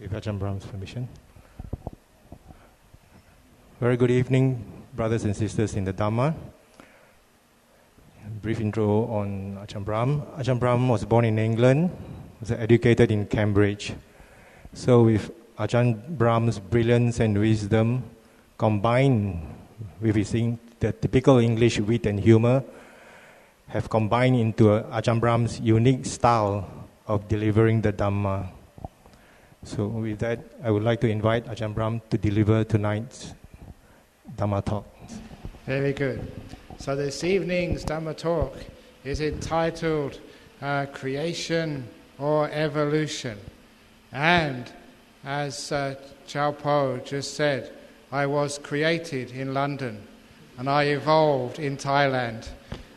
with Ajahn Brahm's permission. Very good evening, brothers and sisters in the Dhamma. A brief intro on Ajahn Brahm. Ajahn Brahm was born in England, was educated in Cambridge. So with Ajahn Brahm's brilliance and wisdom combined with the typical English wit and humor, have combined into Ajahn Brahm's unique style of delivering the Dhamma. So with that, I would like to invite Ajahn Brahm to deliver tonight's Dhamma talk. Very good. So this evening's Dhamma talk is entitled Creation or Evolution. And as Chow Po just said, I was created in London and I evolved in Thailand.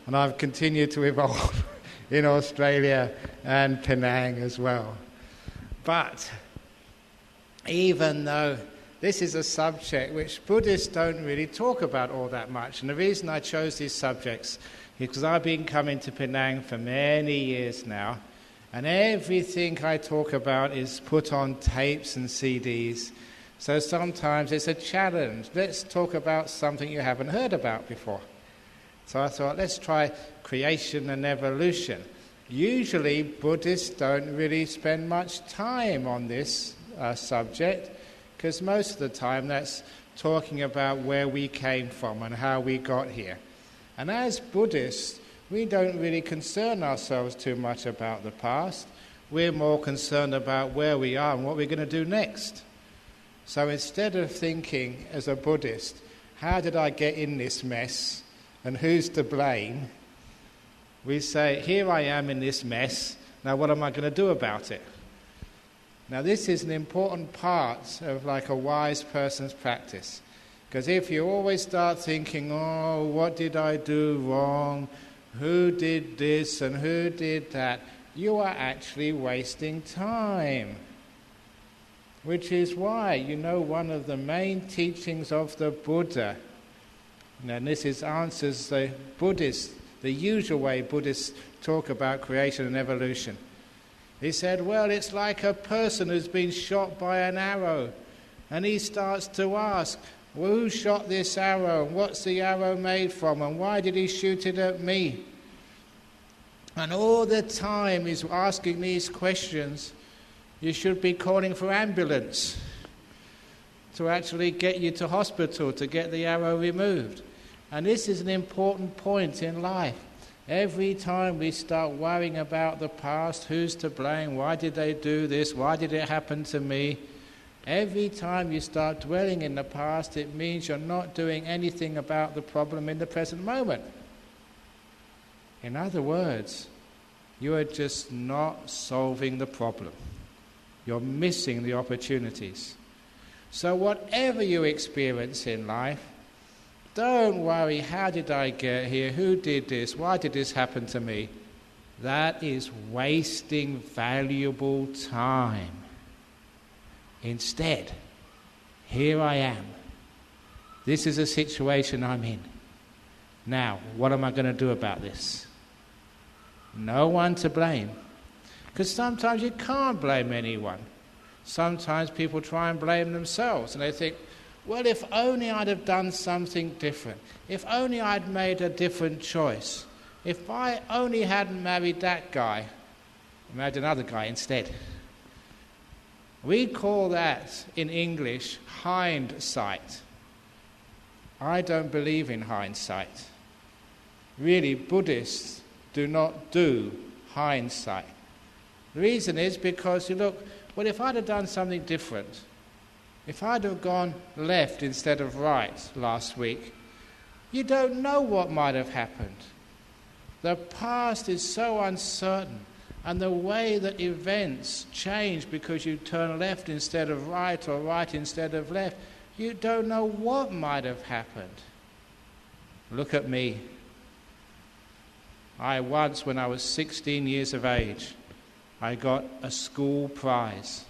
And I've continued to evolve in Australia and Penang as well. But even though this is a subject which Buddhists don't really talk about all that much, and the reason I chose these subjects is because I've been coming to Penang for many years now, and everything I talk about is put on tapes and CDs. So sometimes it's a challenge. Let's talk about something you haven't heard about before. So I thought, let's try creation and evolution. Usually Buddhists don't really spend much time on this subject, because most of the time that's talking about where we came from and how we got here. And as Buddhists, we don't really concern ourselves too much about the past. We're more concerned about where we are and what we're going to do next. So instead of thinking as a Buddhist, how did I get in this mess and who's to blame, we say, here I am in this mess, now what am I going to do about it? Now this is an important part of like a wise person's practice. Because if you always start thinking, oh, what did I do wrong? Who did this and who did that? You are actually wasting time. Which is why, one of the main teachings of the Buddha, and this answers the usual way Buddhists talk about creation and evolution. He said, well, it's like a person who's been shot by an arrow, and he starts to ask, well, who shot this arrow? What's the arrow made from? And why did he shoot it at me? And all the time he's asking these questions, you should be calling for ambulance to actually get you to hospital to get the arrow removed. And this is an important point in life. Every time we start worrying about the past, who's to blame, why did they do this, why did it happen to me? Every time you start dwelling in the past, it means you're not doing anything about the problem in the present moment. In other words, you are just not solving the problem. You're missing the opportunities. So whatever you experience in life, don't worry, how did I get here? Who did this? Why did this happen to me? That is wasting valuable time. Instead, here I am. This is a situation I'm in. Now, what am I going to do about this? No one to blame. Because sometimes you can't blame anyone. Sometimes people try and blame themselves, and they think, well, if only I'd have done something different. If only I'd made a different choice. If I only hadn't married that guy, I married another guy instead. We call that, in English, hindsight. I don't believe in hindsight. Really, Buddhists do not do hindsight. The reason is because, well, if I'd have done something different, if I'd have gone left instead of right last week, you don't know what might have happened. The past is so uncertain, and the way that events change because you turn left instead of right or right instead of left, you don't know what might have happened. Look at me. I once, when I was 16 years of age, I got a school prize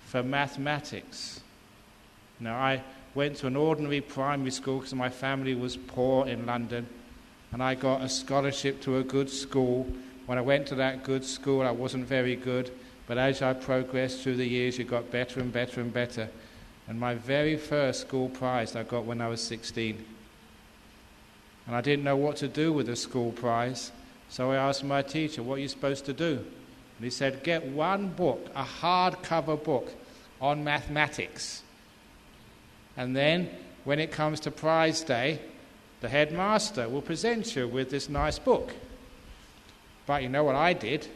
for mathematics. Now, I went to an ordinary primary school because my family was poor in London, and I got a scholarship to a good school. When I went to that good school, I wasn't very good, But as I progressed through the years, it got better and better and better. And my very first school prize I got when I was 16. And I didn't know what to do with the school prize, so I asked my teacher, what are you supposed to do? And he said, get one book, a hardcover book on mathematics. And then, when it comes to prize day, the headmaster will present you with this nice book. But you know what I did?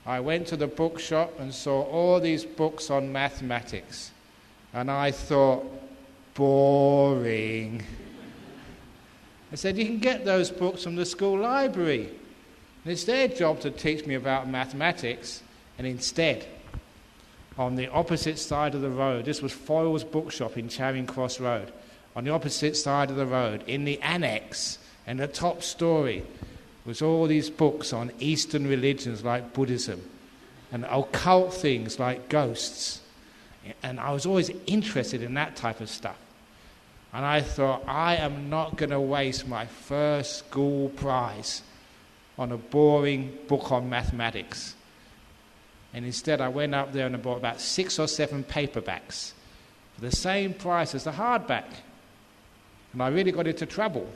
I went to the bookshop and saw all these books on mathematics. And I thought, boring. I said, you can get those books from the school library. And it's their job to teach me about mathematics. And instead, on the opposite side of the road, this was Foyle's bookshop in Charing Cross Road, on the opposite side of the road, in the annex and the top story, was all these books on Eastern religions like Buddhism and occult things like ghosts. And I was always interested in that type of stuff. And I thought, I am not going to waste my first school prize on a boring book on mathematics. And instead I went up there and I bought about 6 or 7 paperbacks for the same price as the hardback. And I really got into trouble.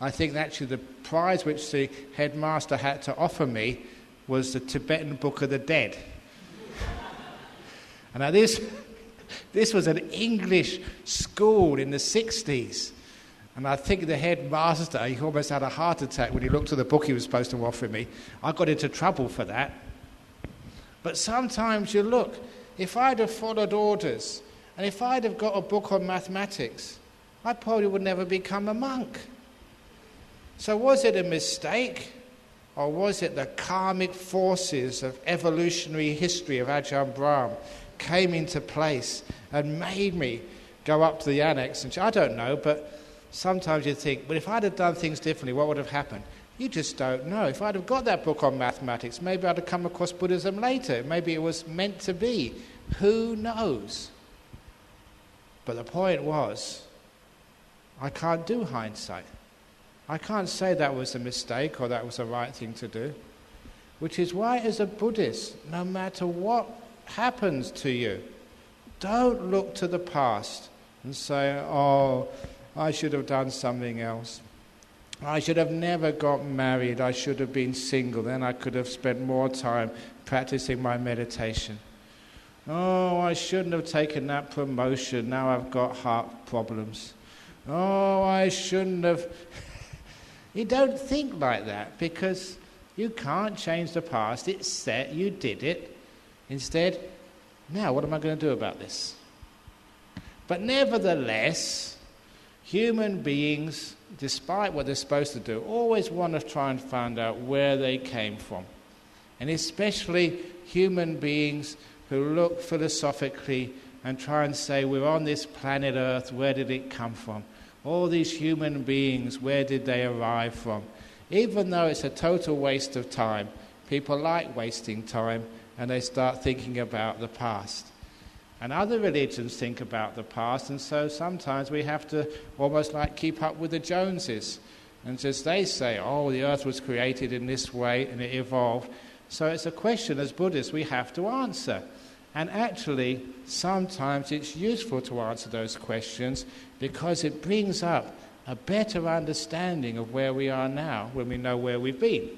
I think actually the prize which the headmaster had to offer me was the Tibetan Book of the Dead. And now this was an English school in the 60s. And I think the headmaster, he almost had a heart attack when he looked at the book he was supposed to offer me. I got into trouble for that. But sometimes you look, if I'd have followed orders, and if I'd have got a book on mathematics, I probably would never become a monk. So was it a mistake? Or was it the karmic forces of evolutionary history of Ajahn Brahm came into place and made me go up to the annex? And I don't know, but sometimes you think, but if I'd have done things differently, what would have happened? You just don't know. If I'd have got that book on mathematics, maybe I'd have come across Buddhism later. Maybe it was meant to be. Who knows? But the point was, I can't do hindsight. I can't say that was a mistake or that was the right thing to do. Which is why, as a Buddhist, no matter what happens to you, don't look to the past and say, oh, I should have done something else. I should have never got married. I should have been single. Then I could have spent more time practicing my meditation. Oh, I shouldn't have taken that promotion. Now I've got heart problems. Oh, I shouldn't have... You don't think like that because you can't change the past. It's set. You did it. Instead, now what am I going to do about this? But nevertheless, human beings, despite what they're supposed to do, always want to try and find out where they came from. And especially human beings who look philosophically and try and say, we're on this planet Earth, where did it come from? All these human beings, where did they arrive from? Even though it's a total waste of time, people like wasting time and they start thinking about the past. And other religions think about the past, and so sometimes we have to almost like keep up with the Joneses. And just they say, oh, the earth was created in this way and it evolved. So it's a question as Buddhists we have to answer. And actually, sometimes it's useful to answer those questions because it brings up a better understanding of where we are now when we know where we've been.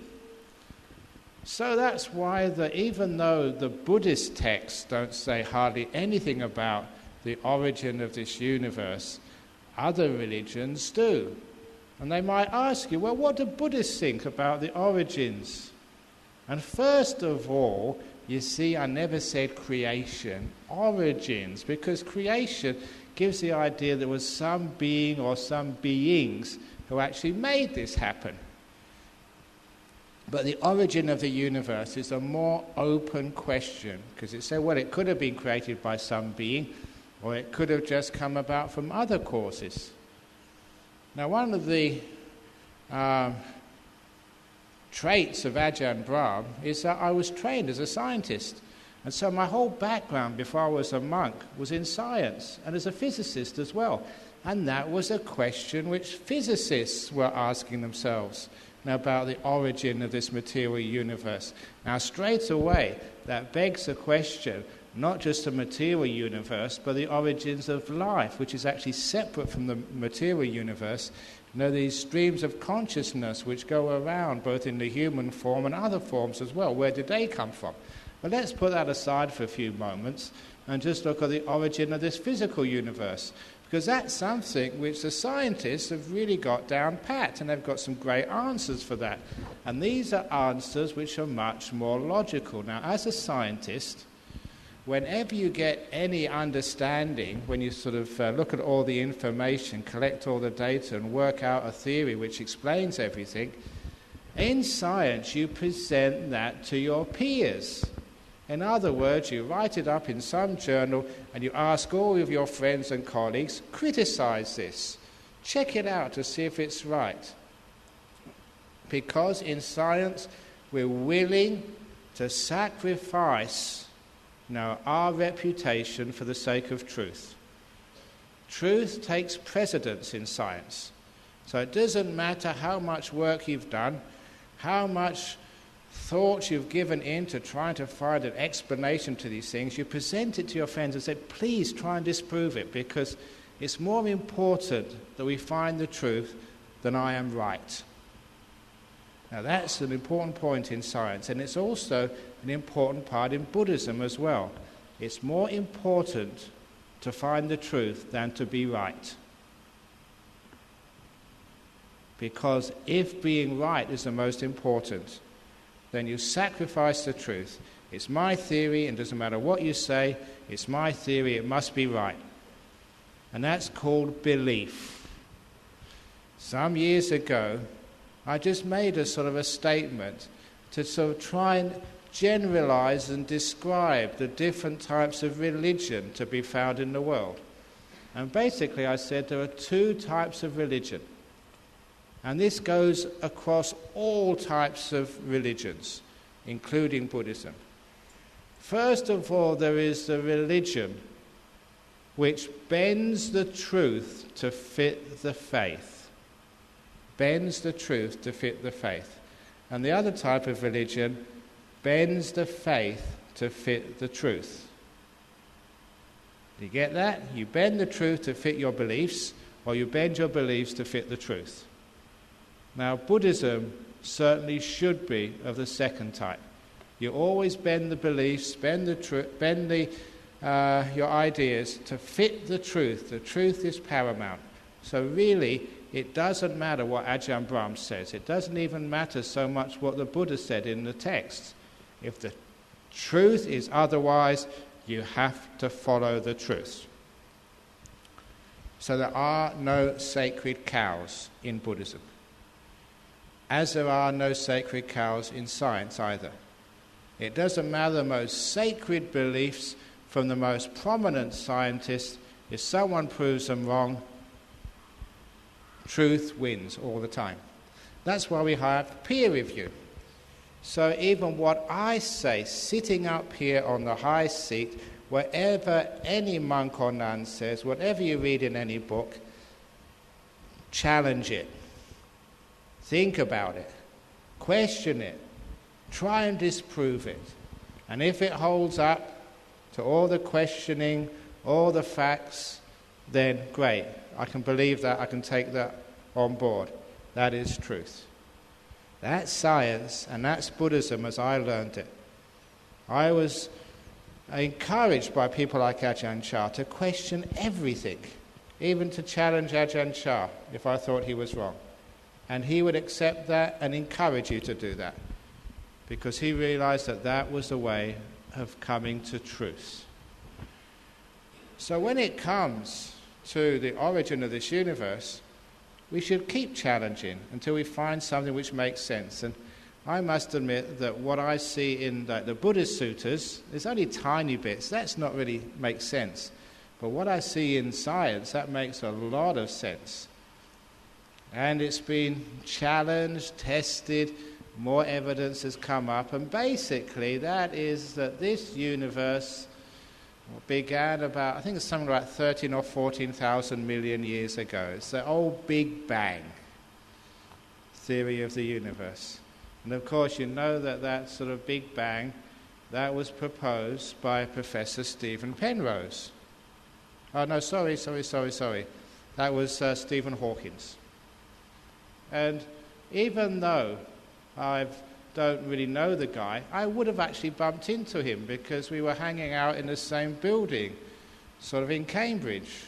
So that's why even though the Buddhist texts don't say hardly anything about the origin of this universe, other religions do. And they might ask you, well, what do Buddhists think about the origins? And first of all, you see, I never said creation, origins, because creation gives the idea there was some being or some beings who actually made this happen. But the origin of the universe is a more open question, because it said, well, it could have been created by some being, or it could have just come about from other causes. Now, one of the traits of Ajahn Brahm is that I was trained as a scientist. And so my whole background before I was a monk was in science, and as a physicist as well. And that was a question which physicists were asking themselves about the origin of this material universe. Now, straight away, that begs the question, not just the material universe, but the origins of life, which is actually separate from the material universe. You know, these streams of consciousness which go around both in the human form and other forms as well. Where did they come from? But let's put that aside for a few moments and just look at the origin of this physical universe, because that's something which the scientists have really got down pat, and they've got some great answers for that. And these are answers which are much more logical. Now, as a scientist, whenever you get any understanding, when you sort of look at all the information, collect all the data, and work out a theory which explains everything, in science you present that to your peers. In other words, you write it up in some journal and you ask all of your friends and colleagues, criticize this, check it out to see if it's right. Because in science we're willing to sacrifice our reputation for the sake of truth. Truth takes precedence in science. So it doesn't matter how much work you've done, how much thought you've given in to trying to find an explanation to these things, you present it to your friends and say, please try and disprove it, because it's more important that we find the truth than I am right. Now that's an important point in science, and it's also an important part in Buddhism as well. It's more important to find the truth than to be right. Because if being right is the most important, then you sacrifice the truth. It's my theory, and it doesn't matter what you say, it's my theory, it must be right. And that's called belief. Some years ago, I just made a sort of a statement to sort of try and generalize and describe the different types of religion to be found in the world. And basically I said there are two types of religion. And this goes across all types of religions, including Buddhism. First of all, there is the religion which bends the truth to fit the faith. Bends the truth to fit the faith. And the other type of religion bends the faith to fit the truth. Do you get that? You bend the truth to fit your beliefs, or you bend your beliefs to fit the truth. Now, Buddhism certainly should be of the second type. You always bend the beliefs, bend your ideas to fit the truth. The truth is paramount. So really, it doesn't matter what Ajahn Brahm says. It doesn't even matter so much what the Buddha said in the text. If the truth is otherwise, you have to follow the truth. So there are no sacred cows in Buddhism, as there are no sacred cows in science either. It doesn't matter the most sacred beliefs from the most prominent scientists. If someone proves them wrong, truth wins all the time. That's why we have peer review. So even what I say, sitting up here on the high seat, whatever any monk or nun says, whatever you read in any book, challenge it. Think about it. Question it. Try and disprove it. And if it holds up to all the questioning, all the facts, then great. I can believe that. I can take that on board. That is truth. That's science, and that's Buddhism as I learned it. I was encouraged by people like Ajahn Chah to question everything, even to challenge Ajahn Chah if I thought he was wrong. And he would accept that and encourage you to do that, because he realized that that was the way of coming to truth. So when it comes to the origin of this universe, we should keep challenging until we find something which makes sense. And I must admit that what I see in the Buddhist suttas is only tiny bits. That's not really makes sense. But what I see in science, that makes a lot of sense. And it's been challenged, tested, more evidence has come up, and basically that is that this universe began about, I think it's something like 13 or 14,000 million years ago. It's the old Big Bang theory of the universe. And of course you know that sort of Big Bang that was proposed by Professor Stephen Penrose. Oh, no, sorry. That was Stephen Hawkins. And even though I don't really know the guy, I would have actually bumped into him because we were hanging out in the same building, sort of in Cambridge.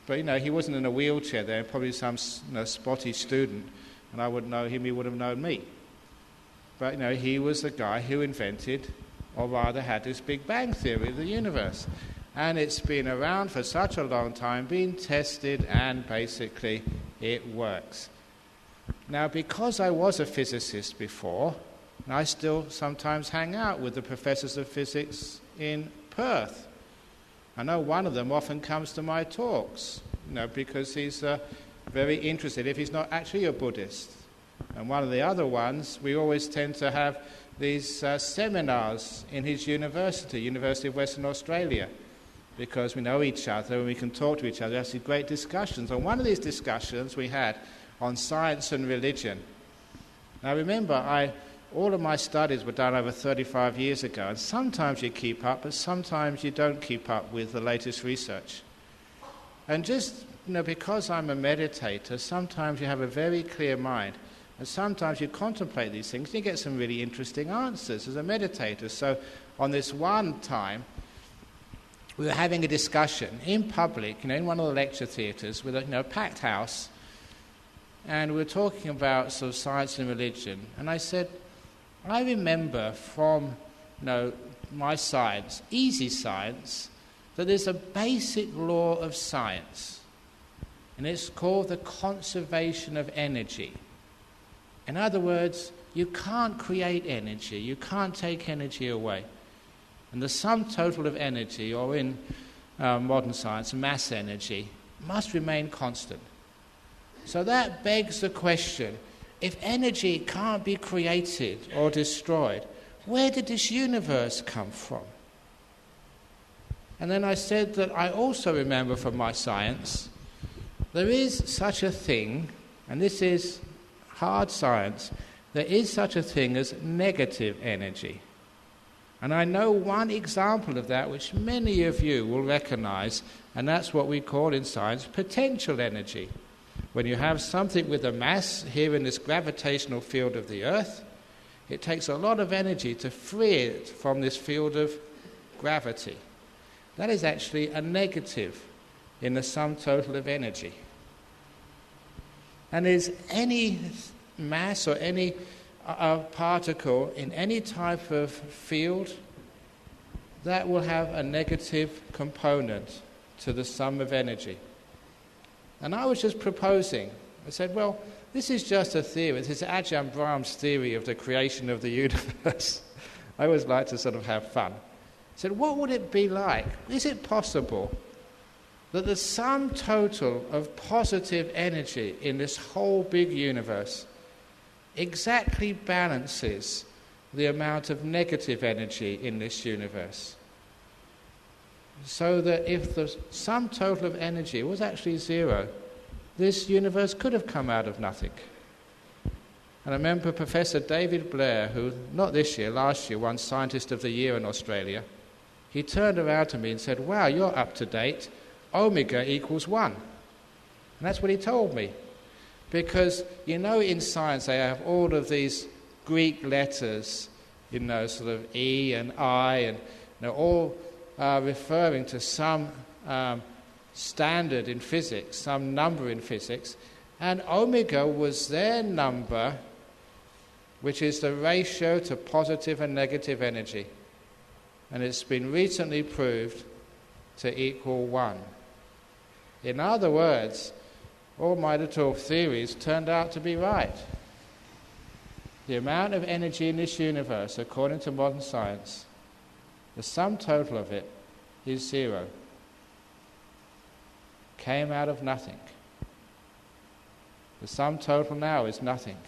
But, he wasn't in a wheelchair there, probably some spotty student, and I wouldn't know him, he would have known me. But, he was the guy who invented, or rather had this Big Bang theory of the universe. And it's been around for such a long time, being tested, and basically it works. Now, because I was a physicist before, and I still sometimes hang out with the professors of physics in Perth. I know one of them often comes to my talks, because he's very interested, if he's not actually a Buddhist. And one of the other ones, we always tend to have these seminars in his University of Western Australia, because we know each other and we can talk to each other, have some great discussions. And one of these discussions we had on science and religion. Now remember, all of my studies were done over 35 years ago, and sometimes you keep up, but sometimes you don't keep up with the latest research. And just, because I'm a meditator, sometimes you have a very clear mind, and sometimes you contemplate these things, and you get some really interesting answers as a meditator. So on this one time, we were having a discussion in public, in one of the lecture theatres with a packed house, and we were talking about sort of science and religion. And I said, I remember from my science, easy science, that there's a basic law of science, and it's called the conservation of energy. In other words, you can't create energy, you can't take energy away. And the sum total of energy, or in modern science, mass energy, must remain constant. So that begs the question, if energy can't be created or destroyed, where did this universe come from? And then I said that I also remember from my science, there is such a thing, and this is hard science, there is such a thing as negative energy. And I know one example of that which many of you will recognize, and that's what we call in science potential energy. When you have something with a mass here in this gravitational field of the Earth, it takes a lot of energy to free it from this field of gravity. That is actually a negative in the sum total of energy. And is any mass or any particle in any type of field that will have a negative component to the sum of energy. And I was just proposing, I said, well, this is just a theory. This is Ajahn Brahm's theory of the creation of the universe. I always like to sort of have fun. I said, what would it be like? Is it possible that the sum total of positive energy in this whole big universe exactly balances the amount of negative energy in this universe? So that if the sum total of energy was actually zero, this universe could have come out of nothing. And I remember Professor David Blair, who, not this year, last year, won Scientist of the Year in Australia, he turned around to me and said, wow, you're up to date. Omega equals 1. And that's what he told me. Because, in science they have all of these Greek letters, sort of E and I, and all referring to some standard in physics, some number in physics. And omega was their number, which is the ratio to positive and negative energy. And it's been recently proved to equal 1. In other words, all my little theories turned out to be right. The amount of energy in this universe, according to modern science, the sum total of it is 0. Came out of nothing. The sum total now is nothing.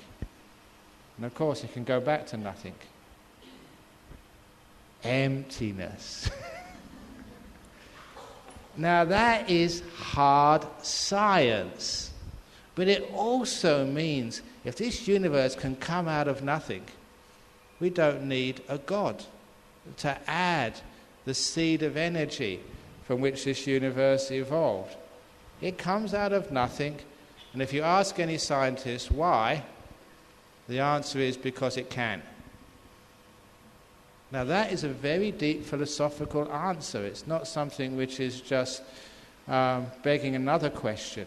And of course it can go back to nothing. Emptiness. Now that is hard science. But it also means if this universe can come out of nothing, we don't need a God. to add the seed of energy from which this universe evolved. It comes out of nothing, and if you ask any scientist why, the answer is because it can. Now that is a very deep philosophical answer. It's not something which is just begging another question.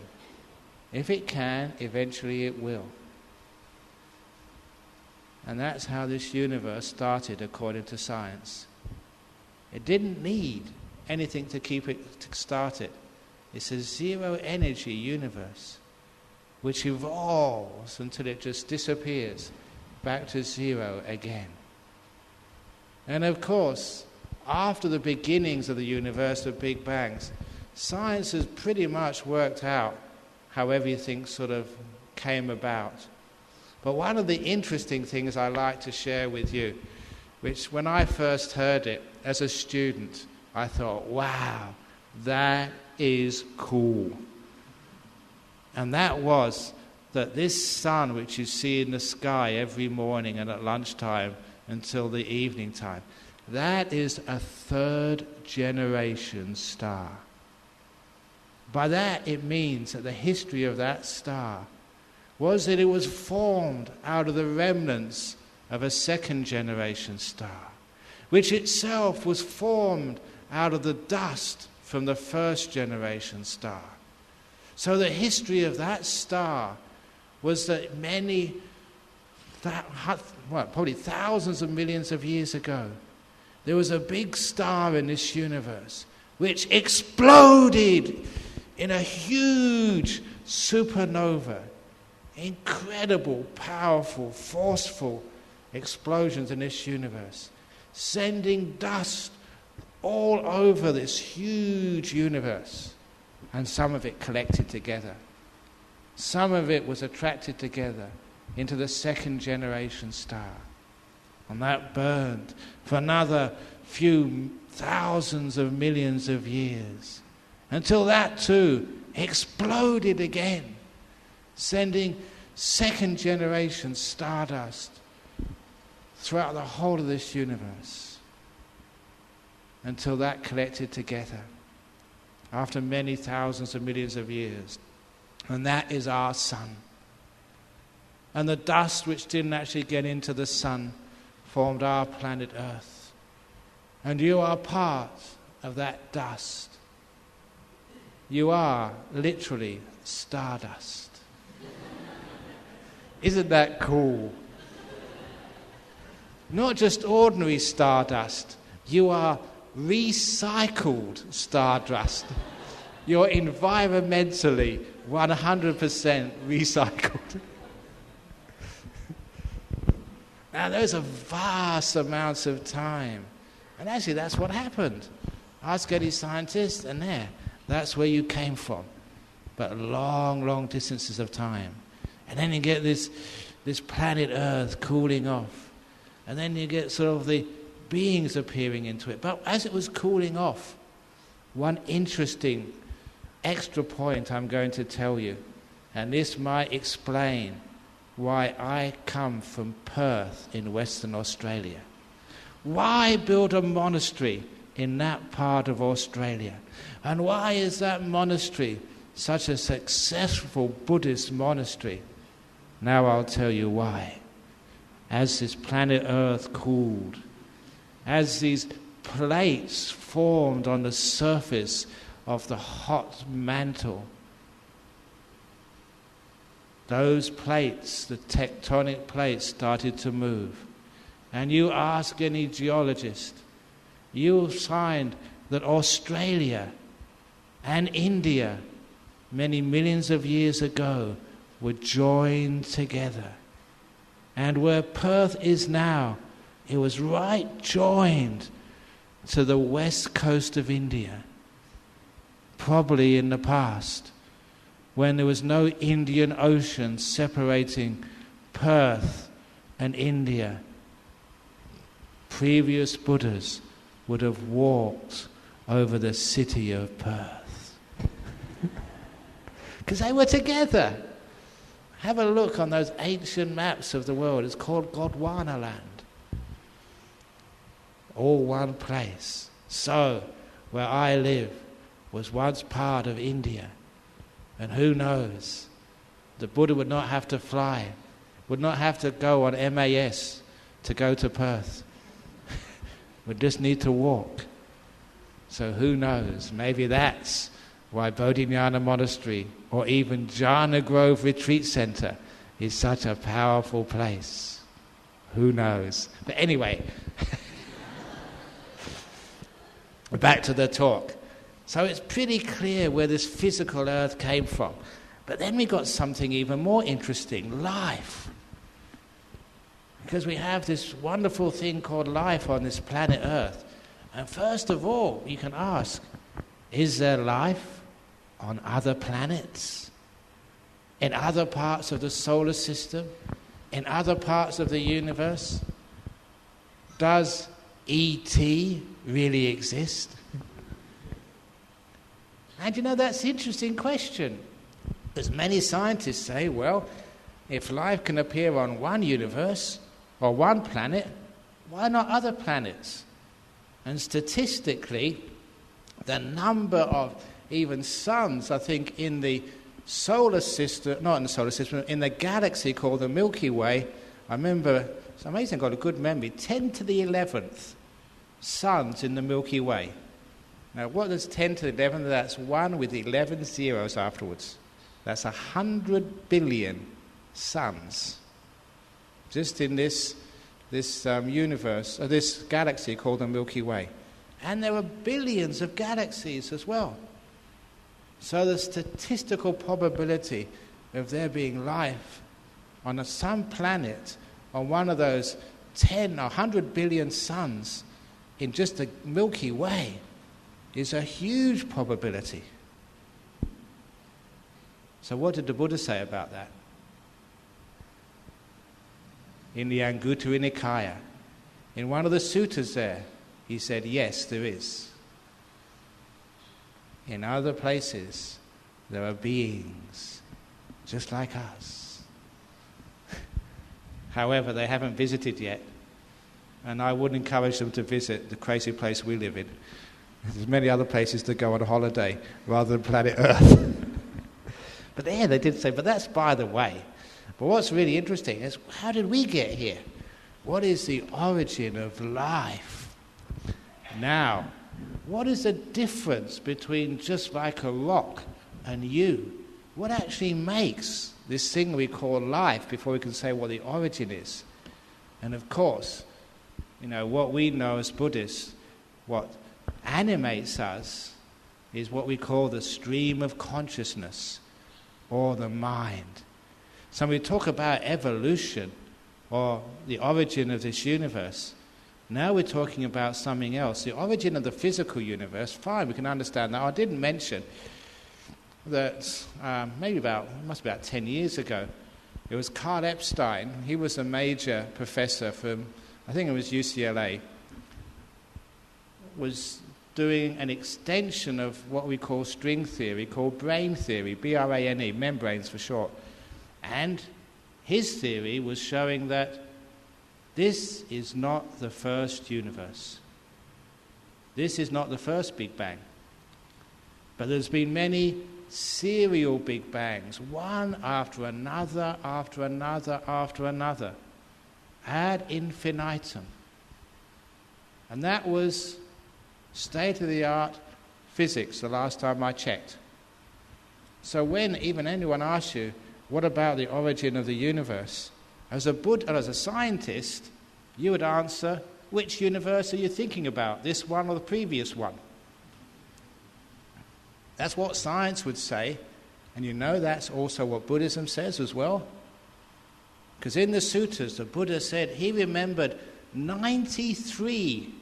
If it can, eventually it will. And that's how this universe started according to science. It didn't need anything to keep it, to start it. It's a zero energy universe which evolves until it just disappears back to zero again. And of course, after the beginnings of the universe, the Big Bangs, science has pretty much worked out how everything sort of came about. But one of the interesting things I like to share with you, which when I first heard it as a student, I thought, wow, that is cool. And that was that this sun which you see in the sky every morning and at lunchtime until the evening time, that is a third generation star. By that it means that the history of that star was that it was formed out of the remnants of a second generation star, which itself was formed out of the dust from the first generation star. So the history of that star was that probably thousands of millions of years ago, there was a big star in this universe which exploded in a huge supernova. Incredible, powerful, forceful explosions in this universe, sending dust all over this huge universe. And some of it collected together. Some of it was attracted together into the second generation star. And that burned for another few thousands of millions of years, until that too exploded again, sending second generation stardust throughout the whole of this universe, until that collected together after many thousands of millions of years. And that is our sun. And the dust which didn't actually get into the sun formed our planet Earth. And you are part of that dust. You are literally stardust. Isn't that cool? Not just ordinary stardust. You are recycled stardust. You're environmentally 100% recycled. Now those are vast amounts of time. And actually that's what happened. Ask any scientist and that's where you came from. But long, long distances of time. And then you get this planet Earth cooling off. And then you get sort of the beings appearing into it. But as it was cooling off, one interesting extra point I'm going to tell you, and this might explain why I come from Perth in Western Australia. Why build a monastery in that part of Australia? And why is that monastery such a successful Buddhist monastery? Now I'll tell you why. As this planet Earth cooled, as these plates formed on the surface of the hot mantle, those plates, the tectonic plates, started to move. And you ask any geologist, you'll find that Australia and India, many millions of years ago, were joined together. And where Perth is now, it was right joined to the west coast of India. Probably in the past, when there was no Indian Ocean separating Perth and India, previous Buddhas would have walked over the city of Perth. Because they were together. Have a look on those ancient maps of the world. It's called Gondwana land. all one place. So, where I live was once part of India. And who knows, the Buddha would not have to fly, would not have to go on MAS to go to Perth. Would just need to walk. So who knows, maybe that's why Bodhinyana Monastery or even Jhana Grove Retreat Center is such a powerful place. Who knows? But anyway, back to the talk. So it's pretty clear where this physical earth came from. But then we got something even more interesting, life. Because we have this wonderful thing called life on this planet Earth. And first of all, you can ask, is there life on other planets? In other parts of the solar system? In other parts of the universe? Does E.T. really exist? And you know, that's an interesting question. As many scientists say, well, if life can appear on one universe or one planet, why not other planets? And statistically, the number of even suns, I think, in the solar system, not in the solar system, in the galaxy called the Milky Way, I remember, it's amazing, I've got a good memory, 10 to the 11th suns in the Milky Way. Now, what is 10 to the 11th? That's 1 with 11 zeros afterwards. That's 100 billion suns just in this universe, or this galaxy called the Milky Way. And there are billions of galaxies as well. So the statistical probability of there being life on some planet, on one of those 10 or 100 billion suns in just the Milky Way, is a huge probability. So what did the Buddha say about that? In the Anguttara Nikaya, in one of the suttas there, he said, yes, there is. In other places, there are beings just like us. However, they haven't visited yet, and I wouldn't encourage them to visit the crazy place we live in. There's many other places to go on a holiday rather than planet Earth. But there they did say, but that's by the way. But what's really interesting is, how did we get here? What is the origin of life? Now, what is the difference between just like a rock and you? What actually makes this thing we call life before we can say what the origin is? And of course, you know, what we know as Buddhists, what animates us is what we call the stream of consciousness or the mind. So when we talk about evolution or the origin of this universe, now we're talking about something else. The origin of the physical universe, fine, we can understand that. I didn't mention that maybe about 10 years ago, it was Carl Epstein. He was a major professor from, I think it was UCLA, was doing an extension of what we call string theory, called brain theory, B-R-A-N-E, membranes for short. And his theory was showing that this is not the first universe. This is not the first Big Bang. But there's been many serial Big Bangs, one after another, after another, after another, ad infinitum. And that was state-of-the-art physics the last time I checked. So when even anyone asks you, what about the origin of the universe? As a Buddha, as a scientist, you would answer, which universe are you thinking about, this one or the previous one? That's what science would say, and you know that's also what Buddhism says as well. Because in the suttas, the Buddha said he remembered 93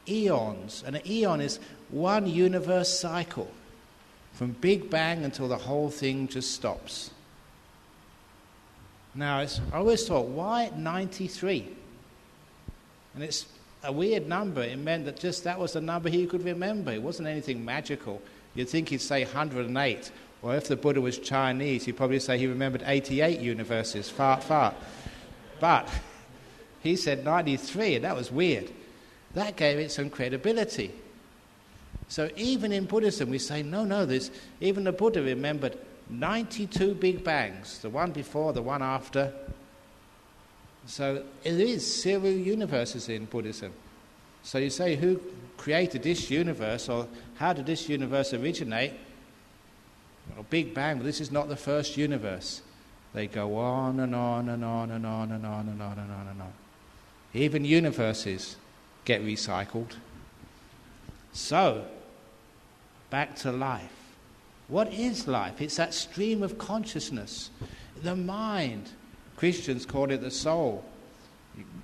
eons, and an eon is one universe cycle, from Big Bang until the whole thing just stops. Now, I always thought, why 93? And it's a weird number. It meant that just that was the number he could remember. It wasn't anything magical. You'd think he'd say 108, or if the Buddha was Chinese, he'd probably say he remembered 88 universes, fart. But he said 93, and that was weird. That gave it some credibility. So even in Buddhism, we say, no, even the Buddha remembered 92 Big Bangs, the one before, the one after. So it is serial universes in Buddhism. So you say, who created this universe, or how did this universe originate? Well, Big Bang, but this is not the first universe. They go on and on and on and on and on and on and on and on. Even universes get recycled. So, back to life. What is life? It's that stream of consciousness. The mind. Christians call it the soul.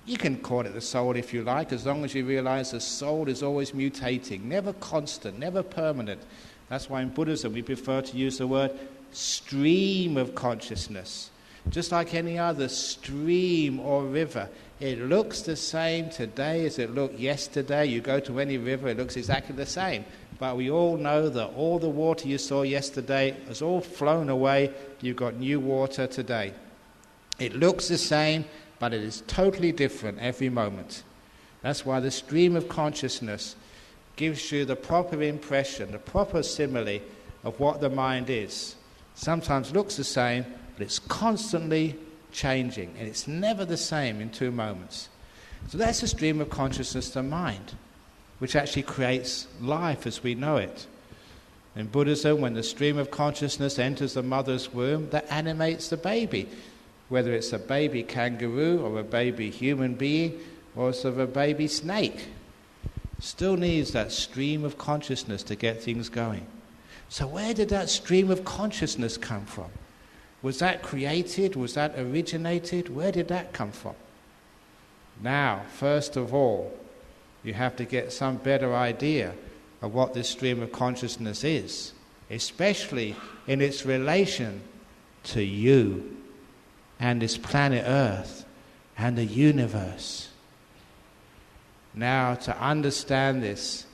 You can call it the soul if you like, as long as you realize the soul is always mutating, never constant, never permanent. That's why in Buddhism we prefer to use the word stream of consciousness. Just like any other stream or river. It looks the same today as it looked yesterday. You go to any river, it looks exactly the same. But we all know that all the water you saw yesterday has all flown away. You've got new water today. It looks the same, but it is totally different every moment. That's why the stream of consciousness gives you the proper impression, the proper simile of what the mind is. Sometimes looks the same, but it's constantly changing, and it's never the same in 2 moments. So that's the stream of consciousness, the mind, which actually creates life as we know it. In Buddhism, when the stream of consciousness enters the mother's womb, that animates the baby, whether it's a baby kangaroo or a baby human being or sort of a baby snake. Still needs that stream of consciousness to get things going. So where did that stream of consciousness come from? Was that created? Was that originated? Where did that come from? Now, first of all, you have to get some better idea of what this stream of consciousness is, especially in its relation to you and this planet Earth and the universe. Now, to understand this,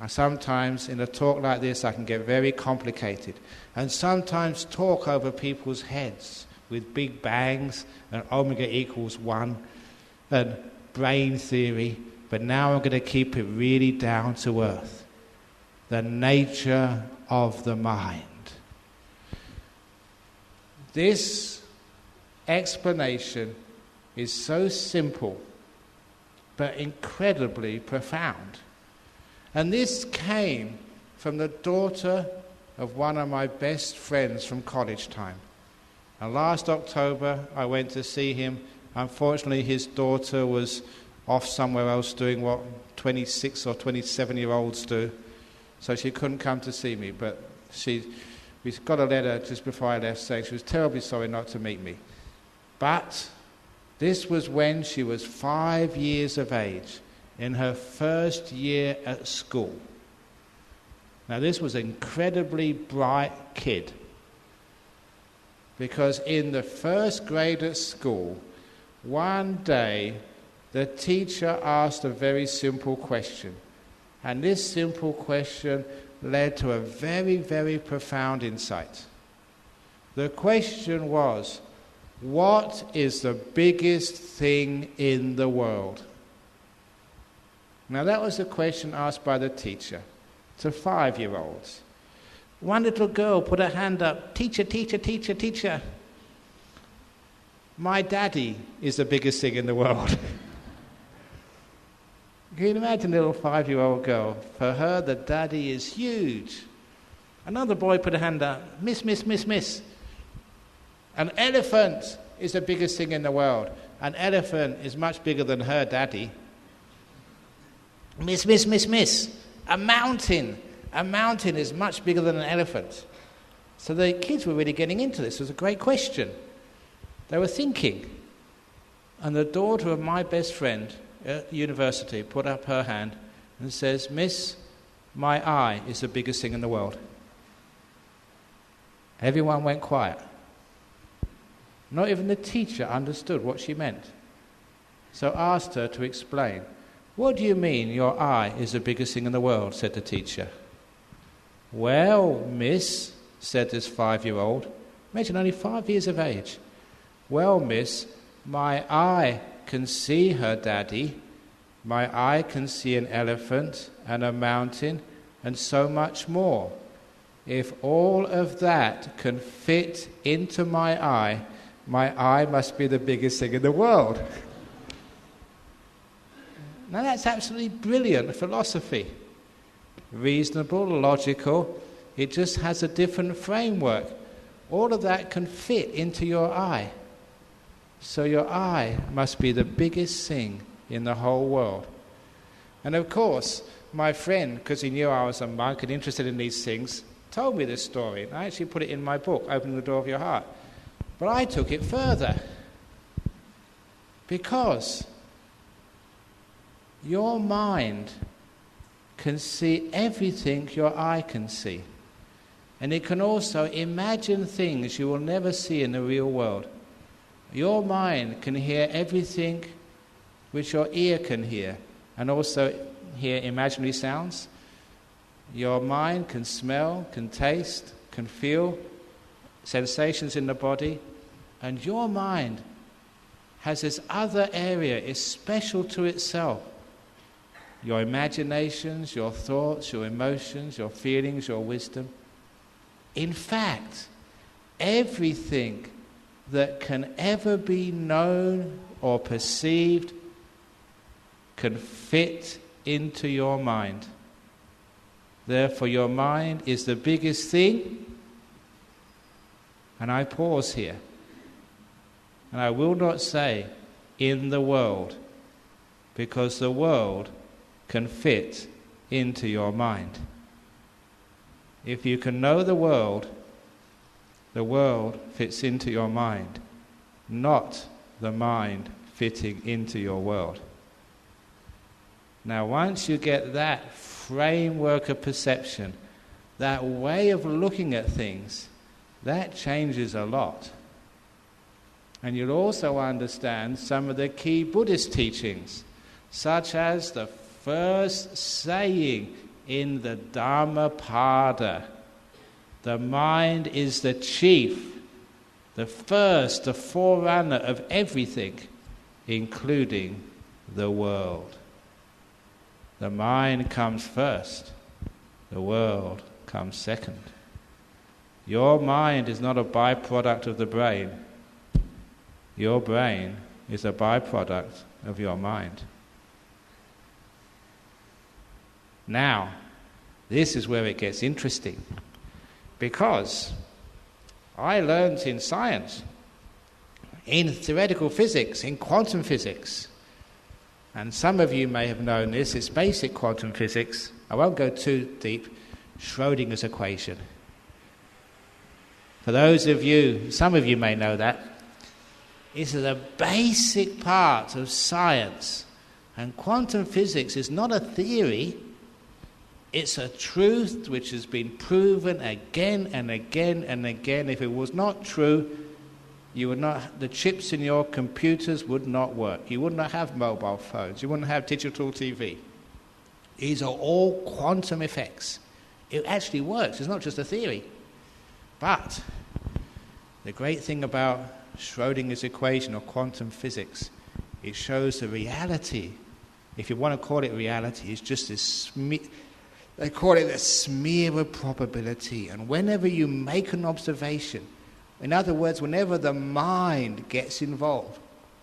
sometimes in a talk like this I can get very complicated and sometimes talk over people's heads with big bangs and omega equals 1 and brain theory, but now I'm going to keep it really down to earth. The nature of the mind. This explanation is so simple but incredibly profound. And this came from the daughter of one of my best friends from college time. And last October I went to see him. Unfortunately his daughter was off somewhere else doing what 26 or 27-year-olds do. So she couldn't come to see me, but we got a letter just before I left saying she was terribly sorry not to meet me. But this was when she was 5 years of age, in her first year at school. Now this was an incredibly bright kid, because in the first grade at school, one day the teacher asked a very simple question. And this simple question led to a very, very profound insight. The question was, what is the biggest thing in the world? Now that was the question asked by the teacher to 5-year-olds. One little girl put her hand up, teacher, teacher, teacher, teacher. My daddy is the biggest thing in the world. Can you imagine a little 5-year-old girl? For her, the daddy is huge. Another boy put a hand up, miss, miss, miss, miss. An elephant is the biggest thing in the world. An elephant is much bigger than her daddy. Miss, miss, miss, miss. A mountain is much bigger than an elephant. So the kids were really getting into this. It was a great question. They were thinking. And the daughter of my best friend at university put up her hand and says, Miss, my eye is the biggest thing in the world. Everyone went quiet. Not even the teacher understood what she meant. So asked her to explain. What do you mean your eye is the biggest thing in the world? Said the teacher. Well, miss, said this 5-year-old. Imagine only 5 years of age. Well, miss, my eye can see her daddy. My eye can see an elephant and a mountain and so much more. If all of that can fit into my eye must be the biggest thing in the world. Now that's absolutely brilliant philosophy. Reasonable, logical, it just has a different framework. All of that can fit into your eye. So your eye must be the biggest thing in the whole world. And of course, my friend, because he knew I was a monk and interested in these things, told me this story. I actually put it in my book, Opening the Door of Your Heart. But I took it further. Because your mind can see everything your eye can see. And it can also imagine things you will never see in the real world. Your mind can hear everything which your ear can hear, and also hear imaginary sounds. Your mind can smell, can taste, can feel sensations in the body, and your mind has this other area, is special to itself. Your imaginations, your thoughts, your emotions, your feelings, your wisdom. In fact, everything that can ever be known or perceived can fit into your mind. Therefore, your mind is the biggest thing. And I pause here. And I will not say in the world, because the world can fit into your mind. If you can know the world fits into your mind, not the mind fitting into your world. Now, once you get that framework of perception, that way of looking at things, that changes a lot. And you'll also understand some of the key Buddhist teachings, such as the first saying in the Dhammapada, the mind is the chief, the first, the forerunner of everything, including the world. The mind comes first, the world comes second. Your mind is not a byproduct of the brain. Your brain is a byproduct of your mind. Now, this is where it gets interesting, because I learned in science, in theoretical physics, in quantum physics, and some of you may have known this, it's basic quantum physics. I won't go too deep. Schrodinger's equation. For those of you, some of you may know that, it's a basic part of science. And quantum physics is not a theory, it's a truth which has been proven again and again and again. If it was not true, you would not, the chips in your computers would not work. You would not have mobile phones. You wouldn't have digital TV. These are all quantum effects. It actually works. It's not just a theory. But the great thing about Schrodinger's equation or quantum physics, it shows the reality. If you want to call it reality, it's just this they call it a smear of probability. And whenever you make an observation, in other words, whenever the mind gets involved,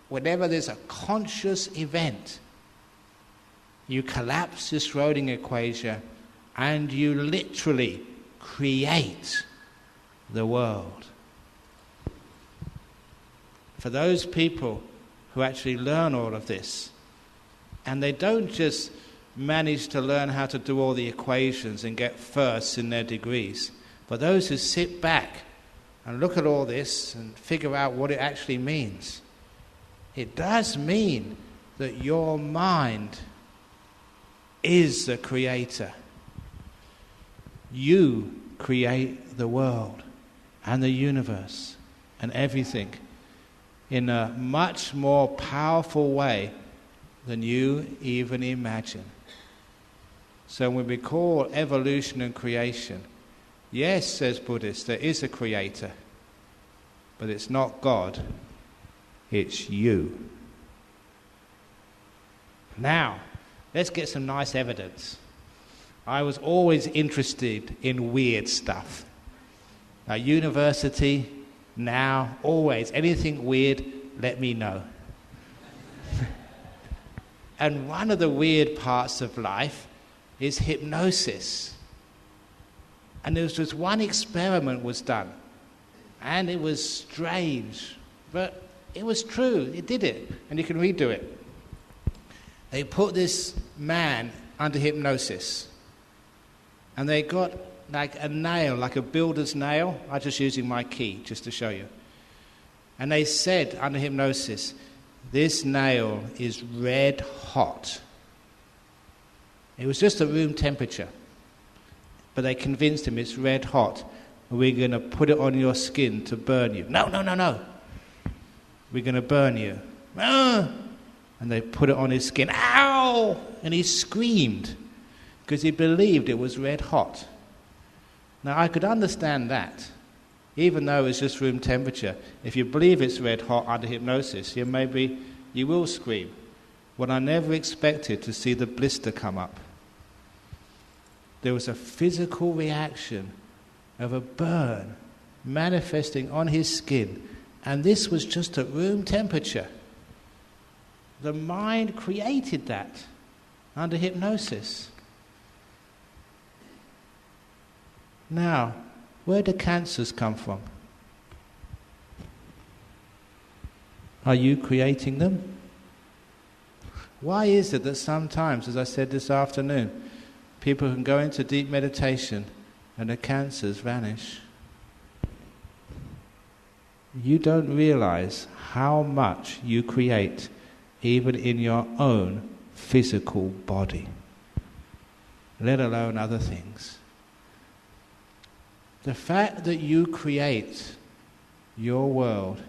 whenever there's a conscious event, you collapse the Schrödinger equation and you literally create the world. For those people who actually learn all of this, and they don't just manage to learn how to do all the equations and get firsts in their degrees, but those who sit back and look at all this and figure out what it actually means, it does mean that your mind is the creator. You create the world and the universe and everything in a much more powerful way than you even imagine. So when we call evolution and creation, yes, says Buddhists, there is a creator, but it's not God, it's you. Now, let's get some nice evidence. I was always interested in weird stuff. At university, now, always, anything weird, let me know. And one of the weird parts of life is hypnosis. And there was just one experiment was done. And it was strange, but it was true. It did it, and you can redo it. They put this man under hypnosis, and they got like a nail, like a builder's nail. I'm just using my key just to show you. And they said under hypnosis, this nail is red hot. It was just at room temperature, but they convinced him it's red hot. We're going to put it on your skin to burn you. No. We're going to burn you. Ah! And they put it on his skin. Ow! And he screamed because he believed it was red hot. Now, I could understand that, even though it's just room temperature. If you believe it's red hot under hypnosis, maybe you will scream. What I never expected to see the blister come up. There was a physical reaction of a burn manifesting on his skin, and this was just at room temperature. The mind created that under hypnosis. Now, where do cancers come from? Are you creating them? Why is it that sometimes, as I said this afternoon, people can go into deep meditation and the cancers vanish? You don't realize how much you create even in your own physical body, let alone other things. The fact that you create your world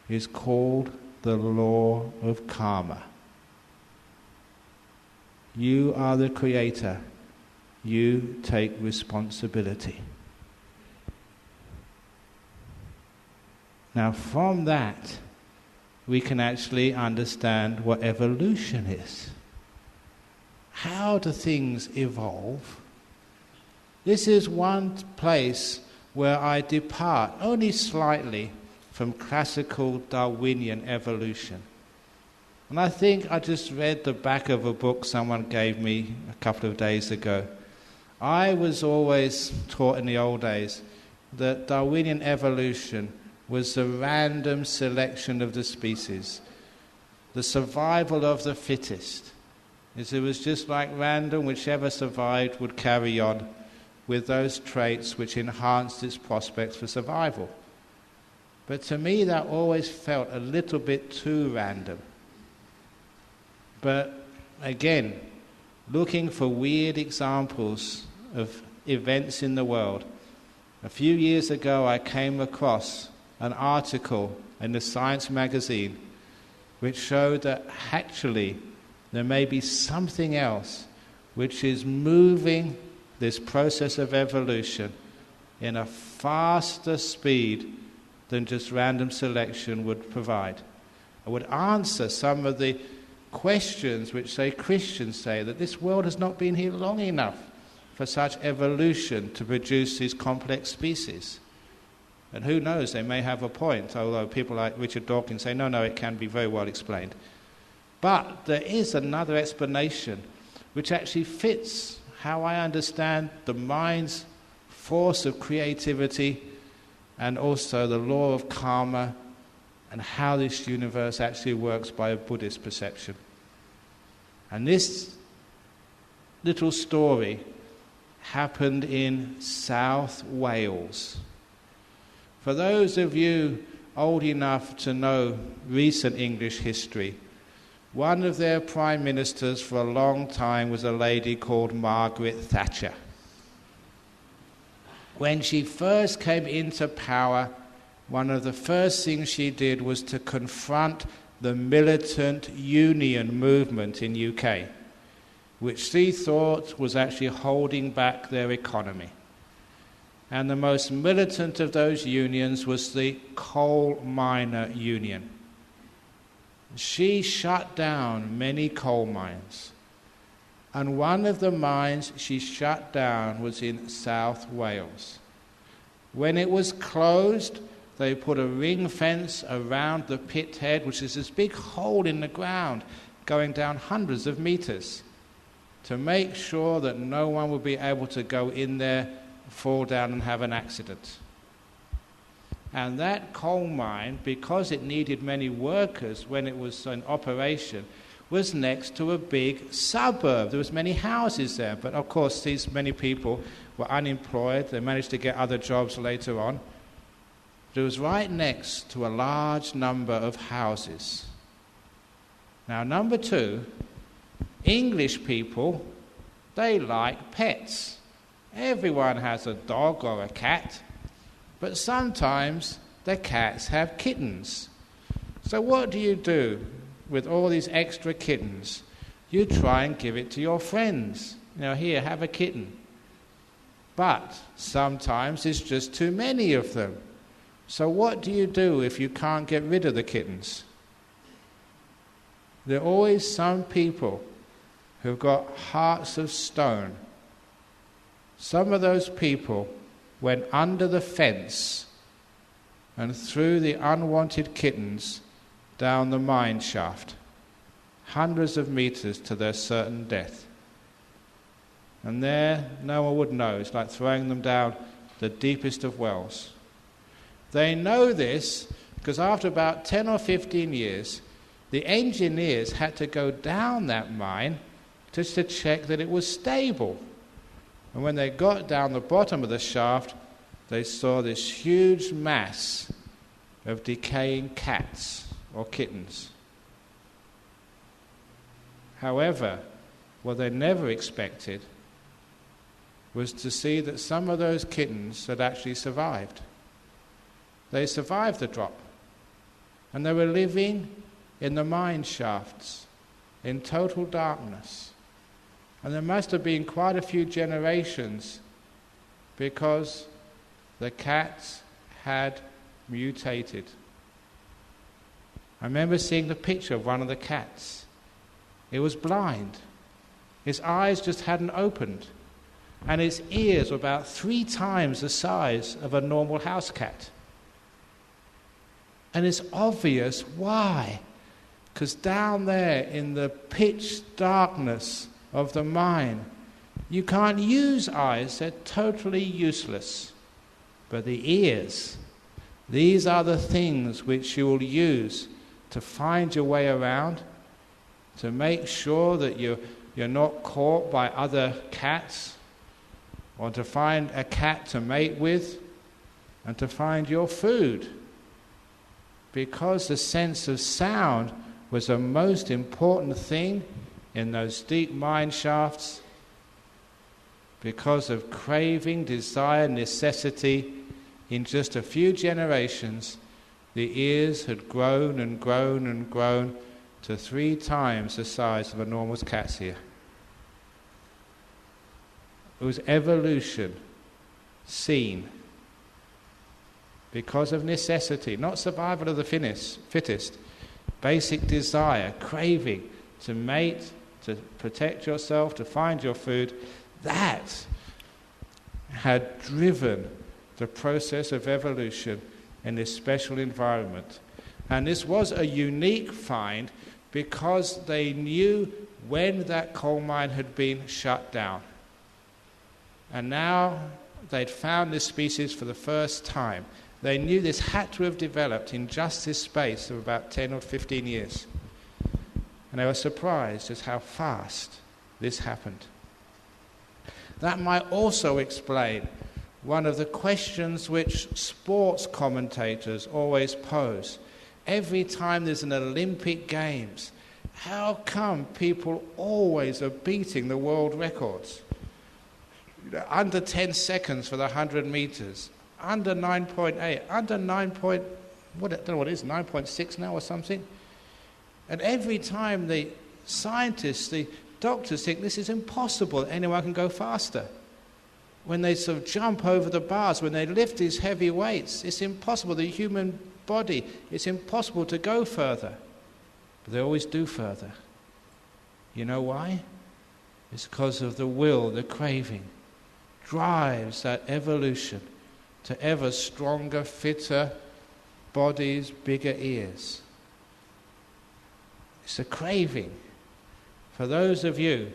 is called the law of karma. You are the creator. You take responsibility. Now, from that, we can actually understand what evolution is. How do things evolve? This is one place where I depart only slightly from classical Darwinian evolution. And I think I just read the back of a book someone gave me a couple of days ago. I was always taught in the old days that Darwinian evolution was the random selection of the species, the survival of the fittest. It was just like random, whichever survived would carry on with those traits which enhanced its prospects for survival. But to me that always felt a little bit too random. But again, looking for weird examples of events in the world, a few years ago I came across an article in the Science magazine which showed that actually there may be something else which is moving this process of evolution in a faster speed than just random selection would provide. I would answer some of the questions which, say, Christians say that this world has not been here long enough for such evolution to produce these complex species. And who knows, they may have a point, although people like Richard Dawkins say, no, it can be very well explained. But there is another explanation which actually fits how I understand the mind's force of creativity and also the law of karma and how this universe actually works by a Buddhist perception. And this little story happened in South Wales. For those of you old enough to know recent English history, one of their prime ministers for a long time was a lady called Margaret Thatcher. When she first came into power, one of the first things she did was to confront the militant union movement in UK, which she thought was actually holding back their economy. And the most militant of those unions was the coal miner union. She shut down many coal mines. And one of the mines she shut down was in South Wales. When it was closed, they put a ring fence around the pit head, which is this big hole in the ground going down hundreds of meters, to make sure that no one would be able to go in there, fall down and have an accident. And that coal mine, because it needed many workers when it was in operation, was next to a big suburb. There was many houses there, but of course these many people were unemployed. They managed to get other jobs later on. But it was right next to a large number of houses. Now, number two, English people, they like pets. Everyone has a dog or a cat, but sometimes the cats have kittens. So what do you do with all these extra kittens? You try and give it to your friends. Now, here, have a kitten. But sometimes it's just too many of them. So what do you do if you can't get rid of the kittens? There are always some people who've got hearts of stone. Some of those people went under the fence and threw the unwanted kittens down the mine shaft, hundreds of meters to their certain death. And there, no one would know. It's like throwing them down the deepest of wells. They know this because after about 10 or 15 years, the engineers had to go down that mine just to check that it was stable. And when they got down the bottom of the shaft, they saw this huge mass of decaying cats or kittens. However, what they never expected was to see that some of those kittens had actually survived. They survived the drop, and they were living in the mine shafts in total darkness. And there must have been quite a few generations because the cats had mutated. I remember seeing the picture of one of the cats. It was blind. Its eyes just hadn't opened. And its ears were about 3 times the size of a normal house cat. And it's obvious why. Because down there in the pitch darkness of the mine, you can't use eyes. They're totally useless. But the ears, these are the things which you will use to find your way around, to make sure that you're not caught by other cats, or to find a cat to mate with, and to find your food. Because the sense of sound was the most important thing in those deep mine shafts, because of craving, desire, necessity, in just a few generations, the ears had grown and grown and grown to 3 times the size of a normal cat's ear. It was evolution seen because of necessity, not survival of the fittest, basic desire, craving to mate, to protect yourself, to find your food. That had driven the process of evolution in this special environment. And this was a unique find because they knew when that coal mine had been shut down. And now they'd found this species for the first time. They knew this had to have developed in just this space of about 10 or 15 years. And they were surprised at how fast this happened. That might also explain one of the questions which sports commentators always pose. Every time there's an Olympic Games, how come people always are beating the world records? Under 10 seconds for the 100 meters, under 9.8, under 9. What, I don't know what it is, 9.6 now or something. And every time the scientists, the doctors think this is impossible, anyone can go faster. When they sort of jump over the bars, when they lift these heavy weights, it's impossible. The human body, it's impossible to go further. But they always do further. You know why? It's because of the will, the craving, drives that evolution to ever stronger, fitter bodies, bigger ears. It's a craving. For those of you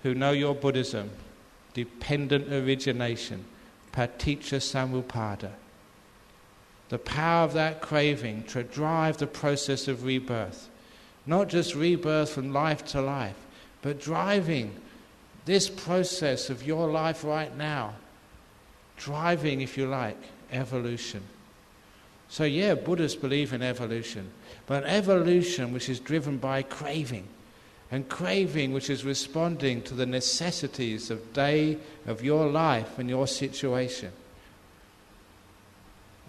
who know your Buddhism, dependent origination, paticca samuppada, the power of that craving to drive the process of rebirth, not just rebirth from life to life, but driving this process of your life right now, driving, if you like, evolution. So yeah, Buddhists believe in evolution, but evolution which is driven by craving, and craving which is responding to the necessities of your life and your situation.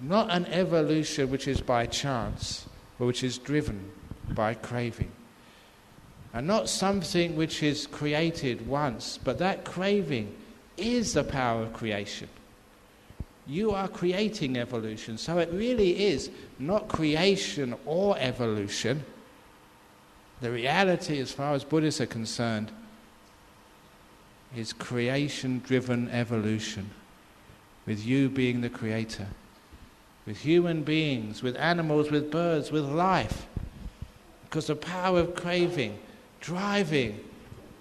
Not an evolution which is by chance, but which is driven by craving. And not something which is created once, but that craving is the power of creation. You are creating evolution, so it really is not creation or evolution. The reality, as far as Buddhists are concerned, is creation-driven evolution, with you being the creator, with human beings, with animals, with birds, with life. Because the power of craving, driving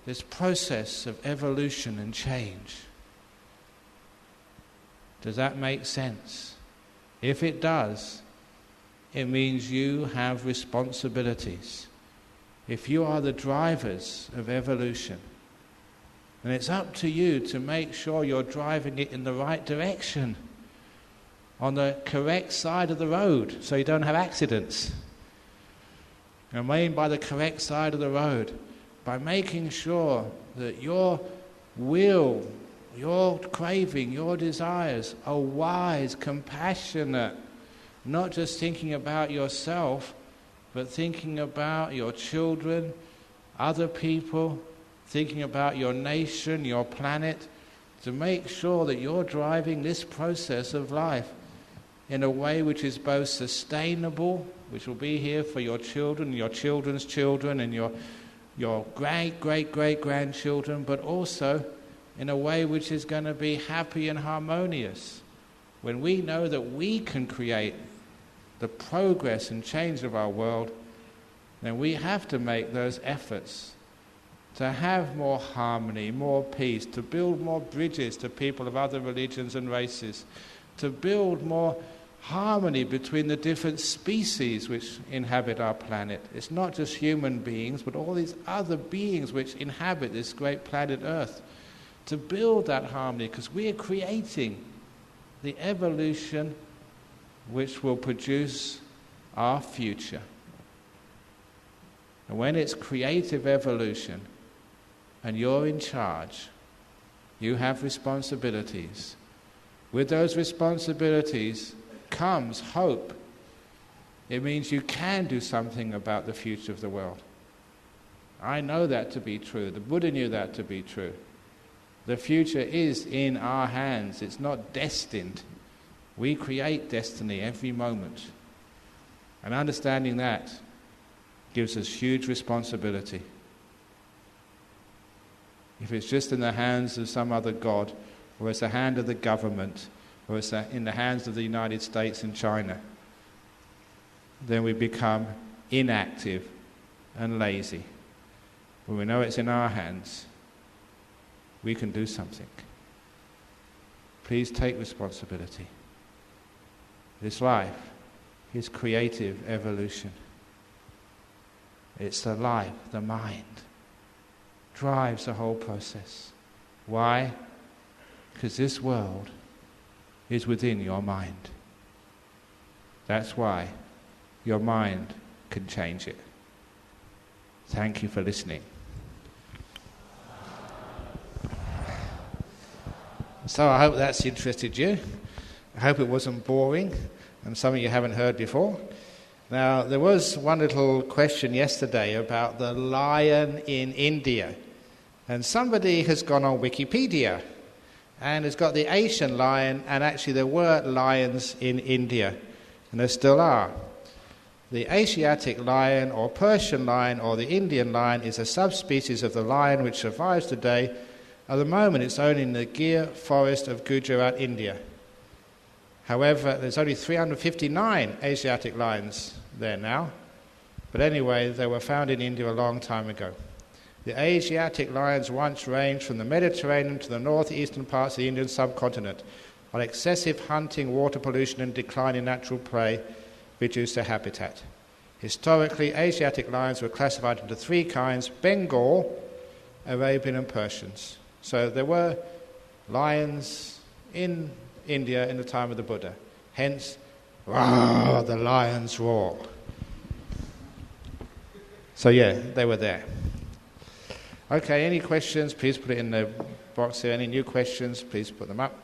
this process of evolution and change. Does that make sense? If it does, it means you have responsibilities. If you are the drivers of evolution, then it's up to you to make sure you're driving it in the right direction, on the correct side of the road, so you don't have accidents. I mean by the correct side of the road, by making sure that your will, your craving, your desires are wise, compassionate, not just thinking about yourself, but thinking about your children, other people, thinking about your nation, your planet, to make sure that you're driving this process of life in a way which is both sustainable, which will be here for your children, your children's children, and your great-great-great-grandchildren, but also in a way which is going to be happy and harmonious. When we know that we can create the progress and change of our world, then we have to make those efforts to have more harmony, more peace, to build more bridges to people of other religions and races, to build more harmony between the different species which inhabit our planet. It's not just human beings, but all these other beings which inhabit this great planet Earth. To build that harmony, because we are creating the evolution which will produce our future. And when it's creative evolution and you're in charge, you have responsibilities. With those responsibilities comes hope. It means you can do something about the future of the world. I know that to be true. The Buddha knew that to be true. The future is in our hands. It's not destined. We create destiny every moment. And understanding that gives us huge responsibility. If it's just in the hands of some other god, or it's the hand of the government, or it's in the hands of the United States and China, then we become inactive and lazy. When we know it's in our hands, we can do something. Please take responsibility. This life is creative evolution. It's the life, the mind, drives the whole process. Why? Because this world is within your mind. That's why your mind can change it. Thank you for listening. So I hope that's interested you. I hope it wasn't boring and something you haven't heard before. Now, there was one little question yesterday about the lion in India. And somebody has gone on Wikipedia and has got the Asian lion, and actually there were lions in India, and there still are. The Asiatic lion or Persian lion or the Indian lion is a subspecies of the lion which survives today. At the moment it's only in the Gir forest of Gujarat, India. However, there's only 359 Asiatic lions there now. But anyway, they were found in India a long time ago. The Asiatic lions once ranged from the Mediterranean to the northeastern parts of the Indian subcontinent, while excessive hunting, water pollution and decline in natural prey reduced their habitat. Historically, Asiatic lions were classified into three kinds: Bengal, Arabian and Persians. So there were lions in India in the time of the Buddha. Hence, "Roar, the lions roar." So yeah, they were there. Okay, any questions, please put it in the box here. Any new questions, please put them up.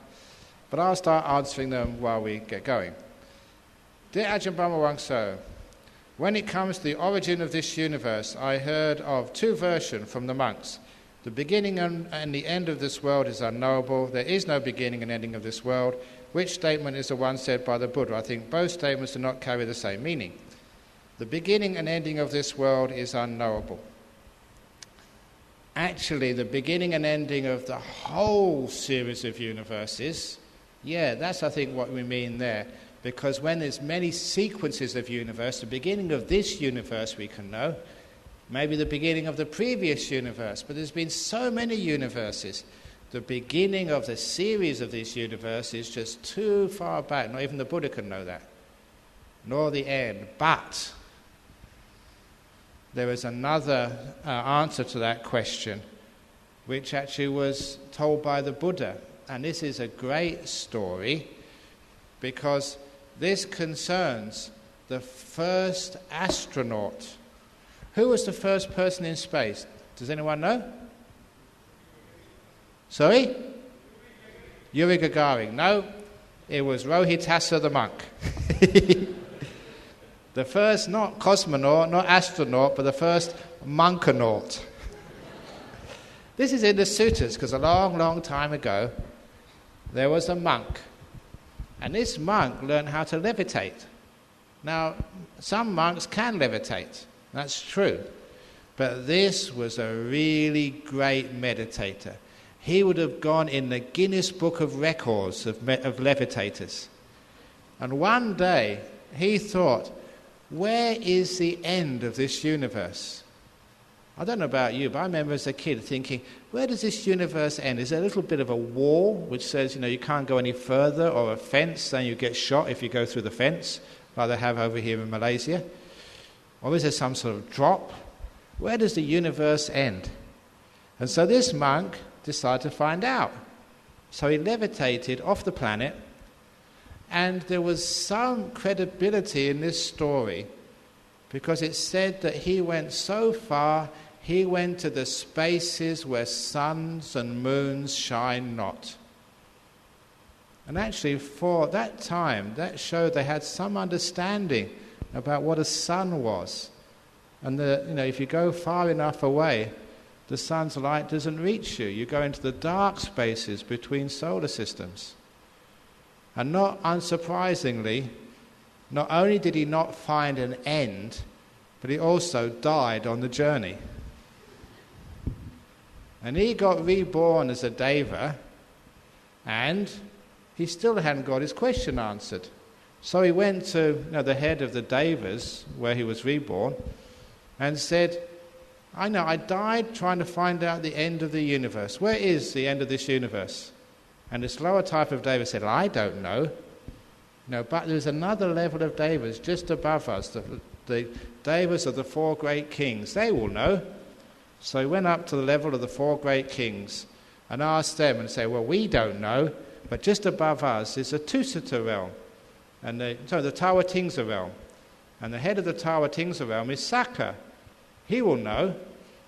But I'll start answering them while we get going. Dear Ajahn Brahma Wangso, when it comes to the origin of this universe, I heard of two versions from the monks. The beginning and the end of this world is unknowable. There is no beginning and ending of this world. Which statement is the one said by the Buddha? I think both statements do not carry the same meaning. The beginning and ending of this world is unknowable. Actually, the beginning and ending of the whole series of universes, yeah, that's, I think, what we mean there. Because when there's many sequences of universe, the beginning of this universe we can know, maybe the beginning of the previous universe, but there's been so many universes. The beginning of the series of this universe is just too far back. Not even the Buddha can know that, nor the end. But there is another answer to that question, which actually was told by the Buddha. And this is a great story, because this concerns the first astronaut. Who was the first person in space? Does anyone know? Sorry? Yuri Gagarin. No, it was Rohitasa the monk. The first, not cosmonaut, not astronaut, but the first monkanaut. This is in the suttas, because a long, long time ago, there was a monk. And this monk learned how to levitate. Now, some monks can levitate. That's true. But this was a really great meditator. He would have gone in the Guinness Book of Records of levitators. And one day, he thought, where is the end of this universe? I don't know about you, but I remember as a kid thinking, where does this universe end? Is there a little bit of a wall which says, you can't go any further, or a fence, then you get shot if you go through the fence, like they have over here in Malaysia? Or is there some sort of drop? Where does the universe end? And so this monk decided to find out. So he levitated off the planet, and there was some credibility in this story, because it said that he went so far, he went to the spaces where suns and moons shine not. And actually, for that time, that showed they had some understanding about what a sun was. And if you go far enough away, the sun's light doesn't reach you. You go into the dark spaces between solar systems. And not unsurprisingly, not only did he not find an end, but he also died on the journey. And he got reborn as a Deva, and he still hadn't got his question answered. So he went to the head of the Devas, where he was reborn, and said, I know, I died trying to find out the end of the universe. Where is the end of this universe? And this lower type of Deva said, I don't know. But there's another level of Devas just above us, the Devas of the four great kings. They will know. So he went up to the level of the four great kings and asked them and said, well, we don't know, but just above us is the Tusita realm, and the Tawatingsa realm. And the head of the Tawatingsa realm is Sakka. He will know.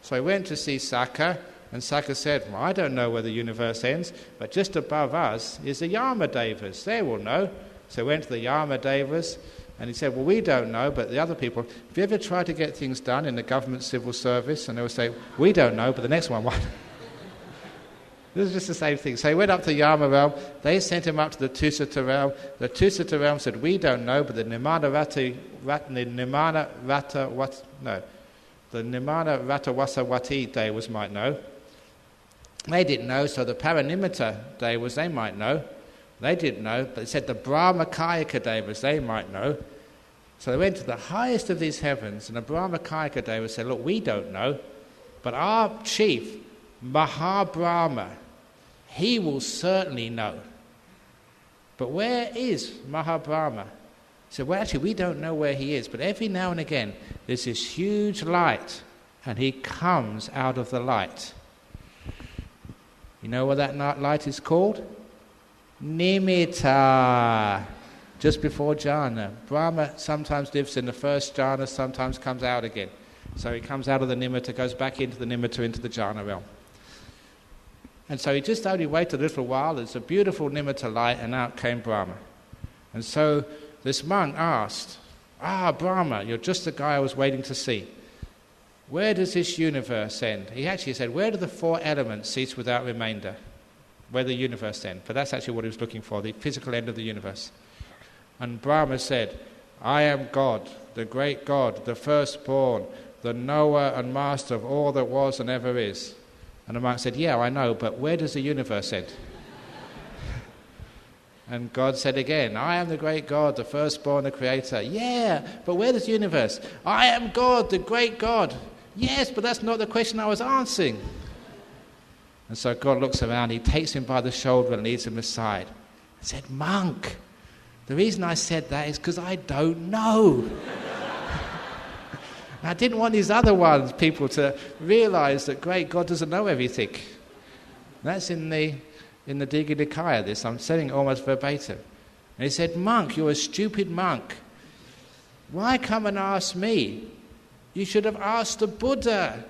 So he went to see Sakka, and Sakka said, well, I don't know where the universe ends, but just above us is the Yamadevas. They will know. So he went to the Yamadevas, and he said, well, we don't know, but the other people, have you ever tried to get things done in the government civil service? And they would say, we don't know, but the next one, what? This is just the same thing. So he went up to the Yama realm. They sent him up to the Tusita realm. The Tusita realm said, we don't know, but the Nimana Ratawasawati Devas might know. They didn't know, so the Paranimitta Devas, they might know. They didn't know, but it said the Brahmakayika Devas, they might know. So they went to the highest of these heavens, and the Brahmakayika Devas said, look, we don't know, but our chief, Mahabrahma, he will certainly know. But where is Mahabrahma? He said, well, actually, we don't know where he is, but every now and again, there's this huge light, and he comes out of the light. You know what that light is called? Nimitta. Just before jhana. Brahma sometimes lives in the first jhana, sometimes comes out again. So he comes out of the nimitta, goes back into the nimitta, into the jhana realm. And so he just only waited a little while. There's a beautiful nimitta light, and out came Brahma. And so this monk asked, Brahma, you're just the guy I was waiting to see. Where does this universe end? He actually said, where do the four elements cease without remainder? Where the universe end? But that's actually what he was looking for, the physical end of the universe. And Brahma said, I am God, the great God, the firstborn, the knower and master of all that was and ever is. And the monk said, yeah, I know, but where does the universe end? And God said again, I am the great God, the firstborn, the creator. Yeah, but where does the universe? I am God, the great God. Yes, but that's not the question I was answering. And so God looks around, he takes him by the shoulder and leads him aside. He said, monk, the reason I said that is because I don't know. I didn't want these other people to realize that great God doesn't know everything. That's in the Digha Nikaya, this. I'm saying it almost verbatim. And he said, monk, you're a stupid monk. Why come and ask me? You should have asked the Buddha.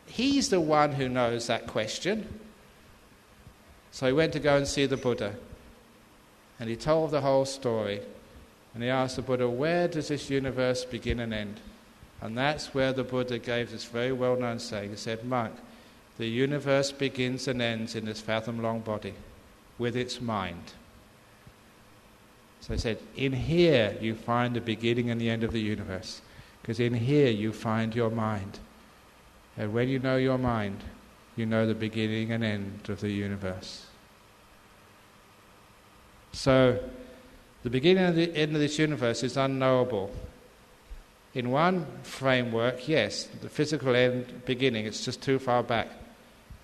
He's the one who knows that question. So he went to go and see the Buddha. And he told the whole story. And he asked the Buddha, where does this universe begin and end? And that's where the Buddha gave this very well-known saying. He said, monk, the universe begins and ends in this fathom-long body with its mind. So he said, in here you find the beginning and the end of the universe. Because in here you find your mind. And when you know your mind, you know the beginning and end of the universe. So, the beginning and the end of this universe is unknowable. In one framework, yes, the physical end, beginning, it's just too far back.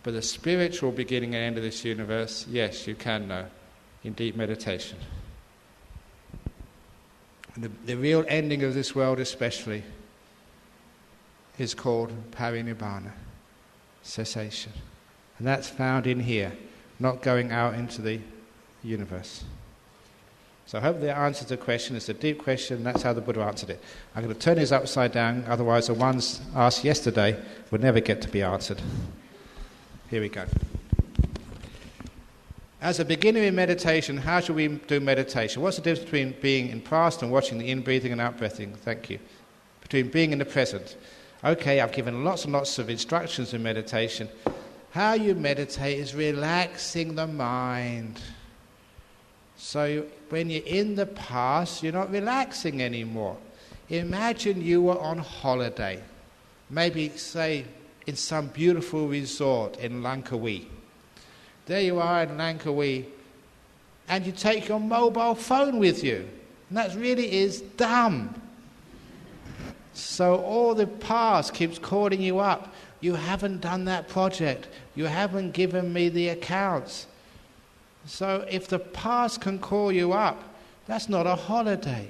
But the spiritual beginning and end of this universe, yes, you can know in deep meditation. And the real ending of this world especially is called parinibbana, cessation. And that's found in here, not going out into the universe. So I hope that answers the question. It's a deep question. That's how the Buddha answered it. I'm going to turn this upside down, otherwise the ones asked yesterday would never get to be answered. Here we go. As a beginner in meditation, how should we do meditation? What's the difference between being in past and watching the in-breathing and out-breathing? Thank you. Between being in the present. Okay, I've given lots and lots of instructions in meditation. How you meditate is relaxing the mind. So when you're in the past, you're not relaxing anymore. Imagine you were on holiday. Maybe, say, in some beautiful resort in Langkawi. There you are in Langkawi, and you take your mobile phone with you. And that really is dumb. So all the past keeps calling you up. You haven't done that project. You haven't given me the accounts. So if the past can call you up, that's not a holiday.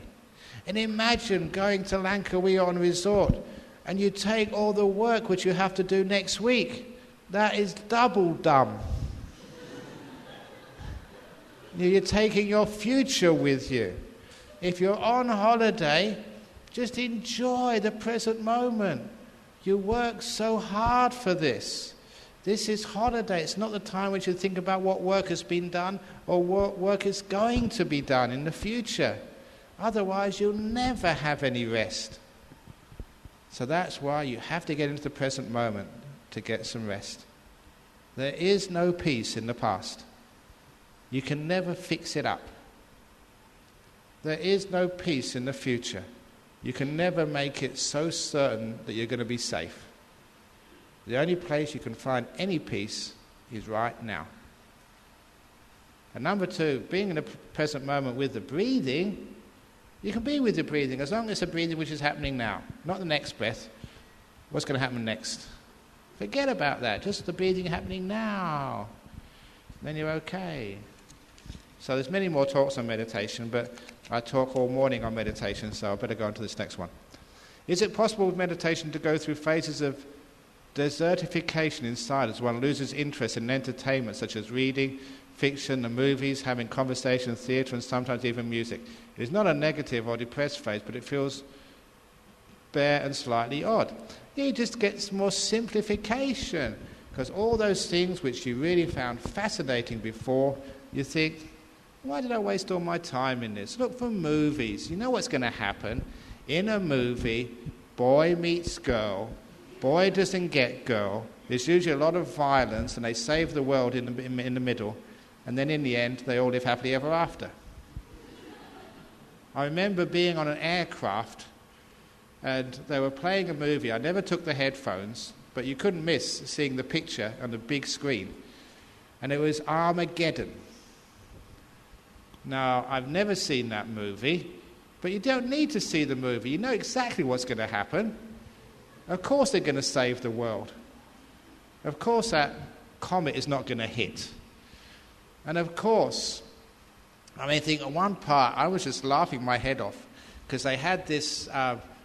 And imagine going to Langkawi on resort and you take all the work which you have to do next week. That is double dumb. You're taking your future with you. If you're on holiday, just enjoy the present moment. You work so hard for this. This is holiday. It's not the time when you think about what work has been done or what work is going to be done in the future. Otherwise, you'll never have any rest. So that's why you have to get into the present moment to get some rest. There is no peace in the past. You can never fix it up. There is no peace in the future. You can never make it so certain that you're going to be safe. The only place you can find any peace is right now. And number two, being in the present moment with the breathing, you can be with the breathing as long as it's a breathing which is happening now, not the next breath. What's going to happen next? Forget about that, just the breathing happening now. Then you're okay. So there's many more talks on meditation, but I talk all morning on meditation, so I better go on to this next one. Is it possible with meditation to go through phases of desertification inside as one loses interest in entertainment such as reading, fiction, the movies, having conversation, theatre, and sometimes even music? It is not a negative or depressed phase, but it feels bare and slightly odd. You just get more simplification, because all those things which you really found fascinating before, you think, why did I waste all my time in this? Look for movies. You know what's going to happen. In a movie, boy meets girl, boy doesn't get girl, there's usually a lot of violence, and they save the world in the middle, and then in the end, they all live happily ever after. I remember being on an aircraft, and they were playing a movie. I never took the headphones, but you couldn't miss seeing the picture on the big screen. And it was Armageddon. Now, I've never seen that movie, but you don't need to see the movie. You know exactly what's going to happen. Of course they're going to save the world. Of course that comet is not going to hit. And of course, I think at one part I was just laughing my head off, because they had this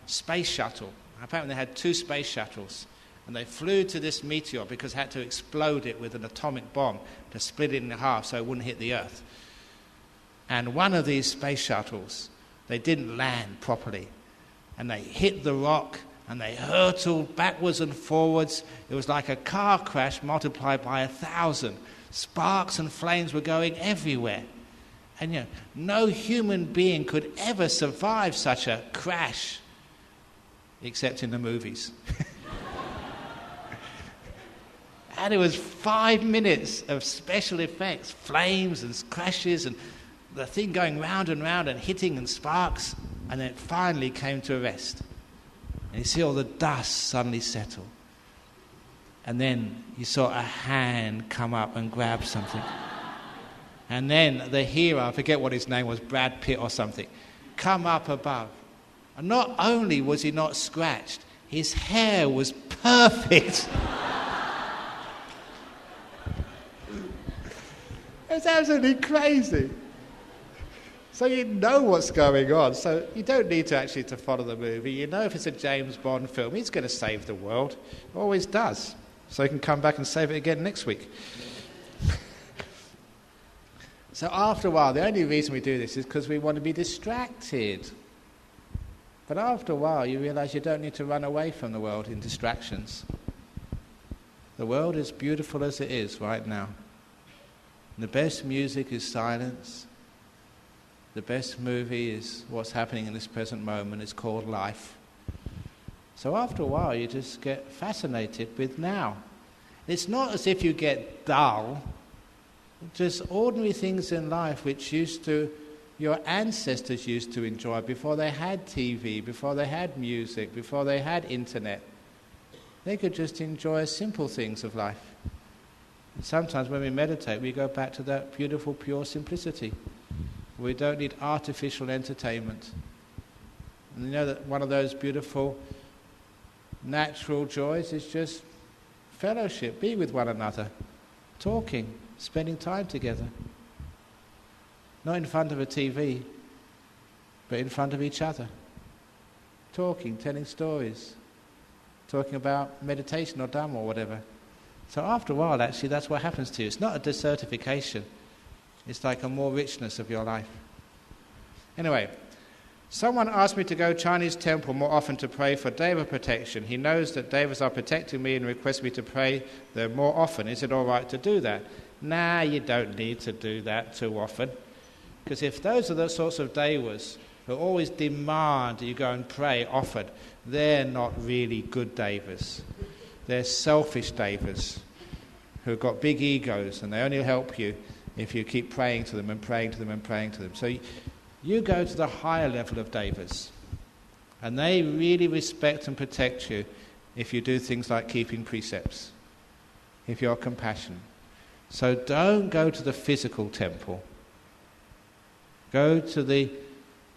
space shuttle. Apparently they had 2 space shuttles, and they flew to this meteor because they had to explode it with an atomic bomb to split it in half so it wouldn't hit the Earth. And one of these space shuttles, they didn't land properly, and they hit the rock, and they hurtled backwards and forwards. It was like a car crash multiplied by 1,000. Sparks and flames were going everywhere. And no human being could ever survive such a crash, except in the movies. And it was 5 minutes of special effects, flames and crashes, and the thing going round and round and hitting and sparks, and then it finally came to a rest. And you see all the dust suddenly settle. And then you saw a hand come up and grab something. And then the hero, I forget what his name was, Brad Pitt or something, come up above. And not only was he not scratched, his hair was perfect. It's absolutely crazy. So you know what's going on. So you don't need to actually to follow the movie. You know if it's a James Bond film, he's going to save the world. Always does. So he can come back and save it again next week. So after a while, the only reason we do this is because we want to be distracted. But after a while, you realize you don't need to run away from the world in distractions. The world is beautiful as it is right now. And the best music is silence. The best movie is what's happening in this present moment. It's called life. So after a while, you just get fascinated with now. It's not as if you get dull. Just ordinary things in life which your ancestors used to enjoy before they had TV, before they had music, before they had internet. They could just enjoy simple things of life. And sometimes when we meditate, we go back to that beautiful, pure simplicity. We don't need artificial entertainment. And you know that one of those beautiful natural joys is just fellowship, be with one another, talking, spending time together. Not in front of a TV, but in front of each other. Talking, telling stories, talking about meditation or Dhamma or whatever. So after a while, actually, that's what happens to you. It's not a desertification. It's like a more richness of your life. Anyway, someone asked me to go to Chinese temple more often to pray for Deva protection. He knows that Devas are protecting me and requests me to pray there more often. Is it all right to do that? Nah, you don't need to do that too often. Because if those are the sorts of Devas who always demand that you go and pray often, they're not really good Devas. They're selfish Devas who've got big egos, and they only help you if you keep praying to them and praying to them and praying to them. So you go to the higher level of devas, and they really respect and protect you if you do things like keeping precepts, if you're compassionate. So don't go to the physical temple. Go to the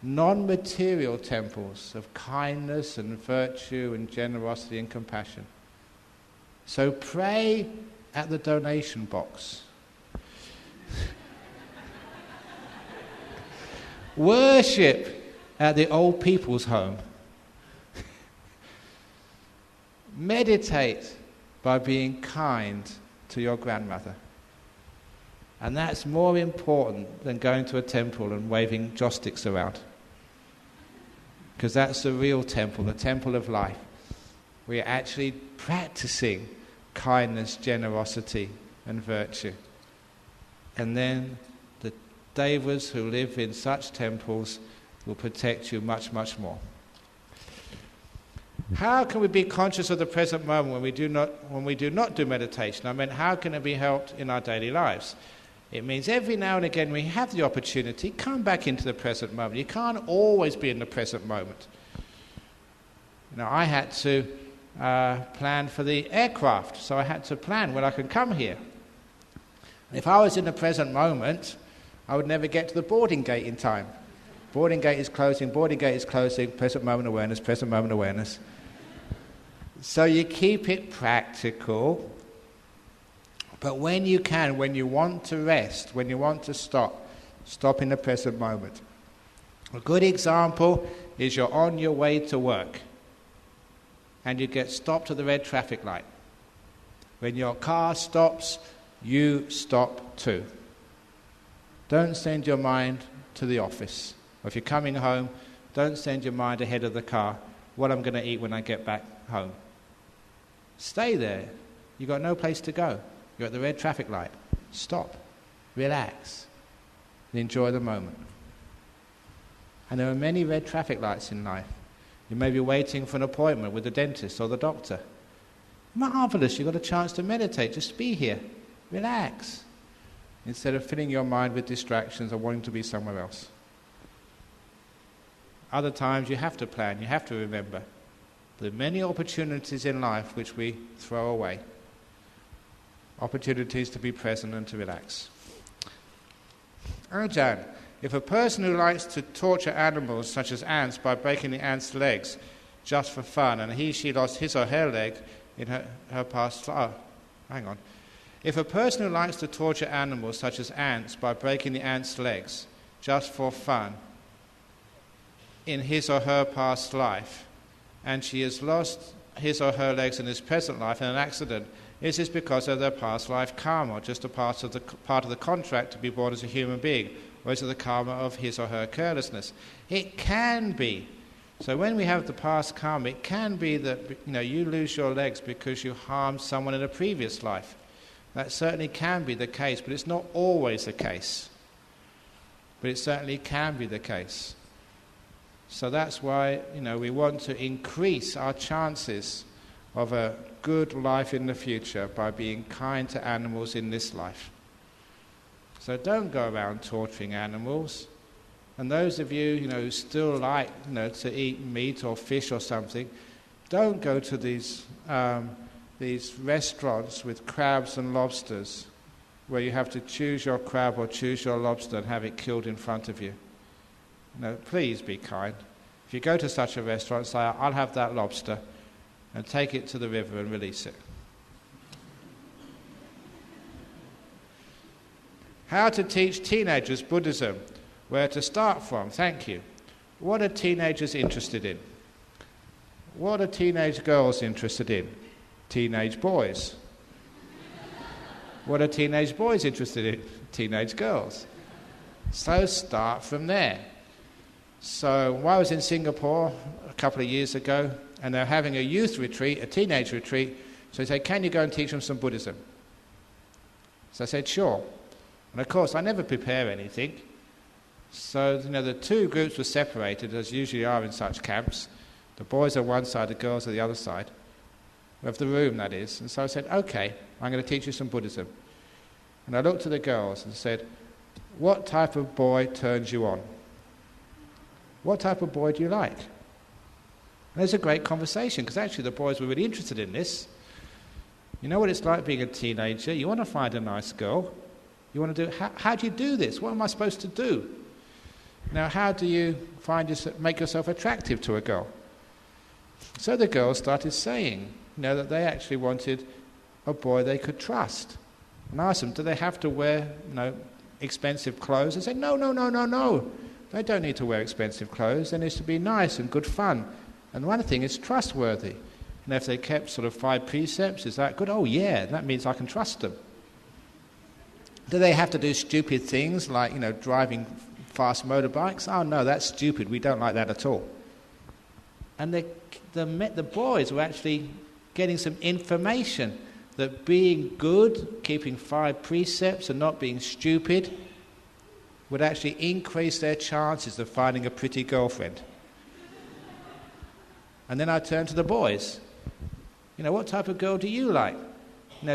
non-material temples of kindness and virtue and generosity and compassion. So pray at the donation box. Worship at the old people's home. Meditate by being kind to your grandmother. And that's more important than going to a temple and waving joss sticks around. Because that's the real temple, the temple of life. We're actually practicing kindness, generosity, and virtue. And then the devas who live in such temples will protect you much, much more. How can we be conscious of the present moment when we do not do meditation? I mean, how can it be helped in our daily lives? It means every now and again we have the opportunity, come back into the present moment. You can't always be in the present moment. I had to plan for the aircraft, so I had to plan when I can come here. If I was in the present moment, I would never get to the boarding gate in time. Boarding gate is closing, present moment awareness. So you keep it practical. But when you can, when you want to rest, when you want to stop in the present moment. A good example is you're on your way to work and you get stopped at the red traffic light. When your car stops, you stop too. Don't send your mind to the office. Or if you're coming home, don't send your mind ahead of the car, what I'm going to eat when I get back home. Stay there. You've got no place to go. You're at the red traffic light. Stop. Relax. And enjoy the moment. And there are many red traffic lights in life. You may be waiting for an appointment with the dentist or the doctor. Marvelous, you've got a chance to meditate. Just be here. Relax. Instead of filling your mind with distractions or wanting to be somewhere else. Other times you have to plan, you have to remember. There are many opportunities in life which we throw away. Opportunities to be present and to relax. Ajahn, if a person who likes to torture animals such as ants by breaking the ants' legs just for fun, and she lost his or her leg in her past life. If a person who likes to torture animals such as ants by breaking the ants' legs just for fun in his or her past life, and she has lost his or her legs in his present life in an accident, is this because of their past life karma, or just a part of the contract to be born as a human being, or is it the karma of his or her carelessness? It can be. So when we have the past karma, it can be that you lose your legs because you harmed someone in a previous life. That certainly can be the case, but it's not always the case. But it certainly can be the case. So that's why we want to increase our chances of a good life in the future by being kind to animals in this life. So don't go around torturing animals. And those of you who still like to eat meat or fish or something, don't go to these restaurants with crabs and lobsters where you have to choose your crab or choose your lobster and have it killed in front of you. Please be kind. If you go to such a restaurant, say, I'll have that lobster, and take it to the river and release it. How to teach teenagers Buddhism. Where to start from? Thank you. What are teenagers interested in? What are teenage girls interested in? Teenage boys. What are teenage boys interested in? Teenage girls. So start from there. So when I was in Singapore a couple of years ago, and they're having a youth retreat, a teenage retreat, so they said, can you go and teach them some Buddhism? So I said, sure. And of course, I never prepare anything. So, the two groups were separated, as usually are in such camps. The boys on one side, the girls on the other side. of the room, that is. And so I said, okay, I'm going to teach you some Buddhism. And I looked at the girls and said, what type of boy turns you on? What type of boy do you like? And there's a great conversation, because actually the boys were really interested in this. You know what it's like being a teenager? You want to find a nice girl. You want to do, how do you do this? What am I supposed to do? Now, how do you make yourself attractive to a girl? So the girls started saying, that they actually wanted a boy they could trust. And I asked them, do they have to wear, expensive clothes? They said, no. They don't need to wear expensive clothes. There needs to be nice and good fun. And one thing is trustworthy. And if they kept sort of 5 precepts, is that good? Oh, yeah, that means I can trust them. Do they have to do stupid things like, driving fast motorbikes? Oh, no, that's stupid. We don't like that at all. And the boys were actually getting some information that being good, keeping 5 precepts and not being stupid would actually increase their chances of finding a pretty girlfriend. And then I turned to the boys. What type of girl do you like?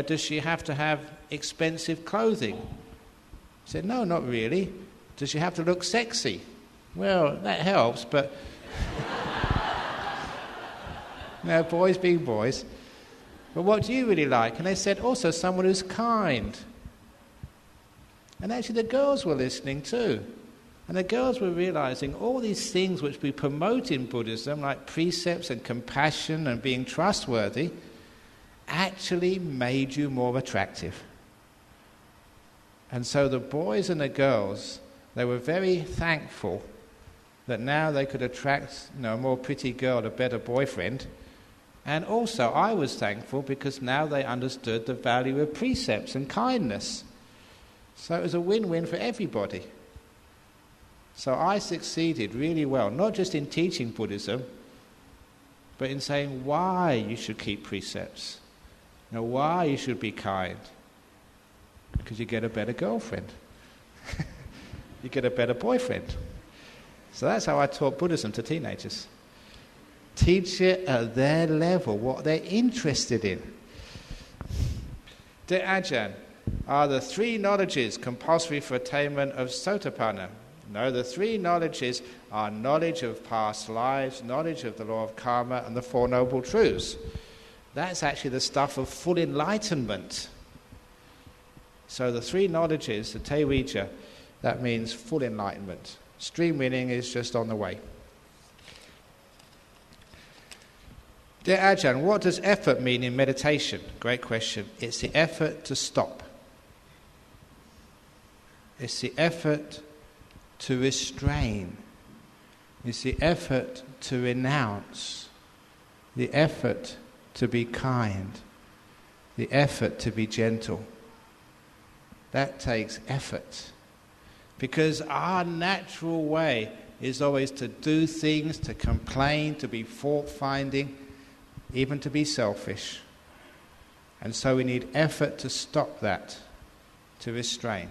Does she have to have expensive clothing? I said, no, not really. Does she have to look sexy? Well, that helps, but... boys being boys. But what do you really like? And they said, also someone who's kind. And actually the girls were listening too. And the girls were realizing all these things which we promote in Buddhism, like precepts and compassion and being trustworthy, actually made you more attractive. And so the boys and the girls, they were very thankful that now they could attract a more pretty girl, a better boyfriend. And also I was thankful because now they understood the value of precepts and kindness. So it was a win-win for everybody. So I succeeded really well, not just in teaching Buddhism, but in saying why you should keep precepts, why you should be kind. Because you get a better girlfriend. You get a better boyfriend. So that's how I taught Buddhism to teenagers. Teach it at their level, what they're interested in. Dear Ajahn, are the 3 knowledges compulsory for attainment of Sotapanna? No, the 3 knowledges are knowledge of past lives, knowledge of the law of karma, and the 4 noble truths. That's actually the stuff of full enlightenment. So the 3 knowledges, the Te Vija, that means full enlightenment. Stream winning is just on the way. Dear Ajahn, what does effort mean in meditation? Great question. It's the effort to stop. It's the effort to restrain. It's the effort to renounce. The effort to be kind. The effort to be gentle. That takes effort. Because our natural way is always to do things, to complain, to be fault-finding, even to be selfish. And so we need effort to stop that, to restrain.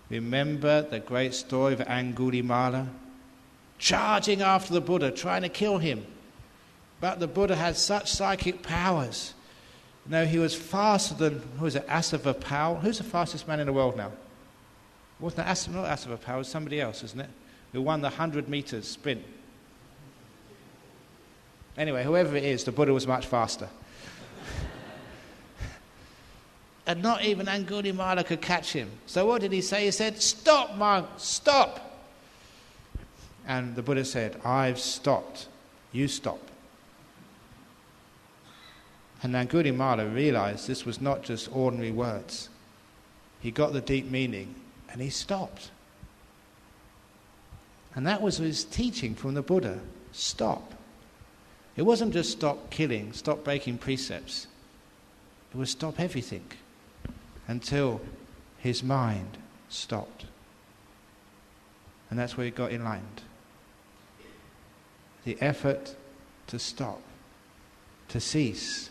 Remember the great story of Angulimala? Charging after the Buddha, trying to kill him. But the Buddha had such psychic powers. He was faster than, Asavapal? Who's the fastest man in the world now? Wasn't it not Asavapal, it was somebody else, isn't it? Who won the 100 meters sprint. Anyway, whoever it is, the Buddha was much faster. And not even Angulimala could catch him. So what did he say? He said, "Stop, monk, stop." And the Buddha said, "I've stopped. You stop." And Angulimala realized this was not just ordinary words. He got the deep meaning and he stopped. And that was his teaching from the Buddha. Stop. It wasn't just stop killing, stop breaking precepts. It was stop everything until his mind stopped. And that's where he got enlightened. The effort to stop, to cease,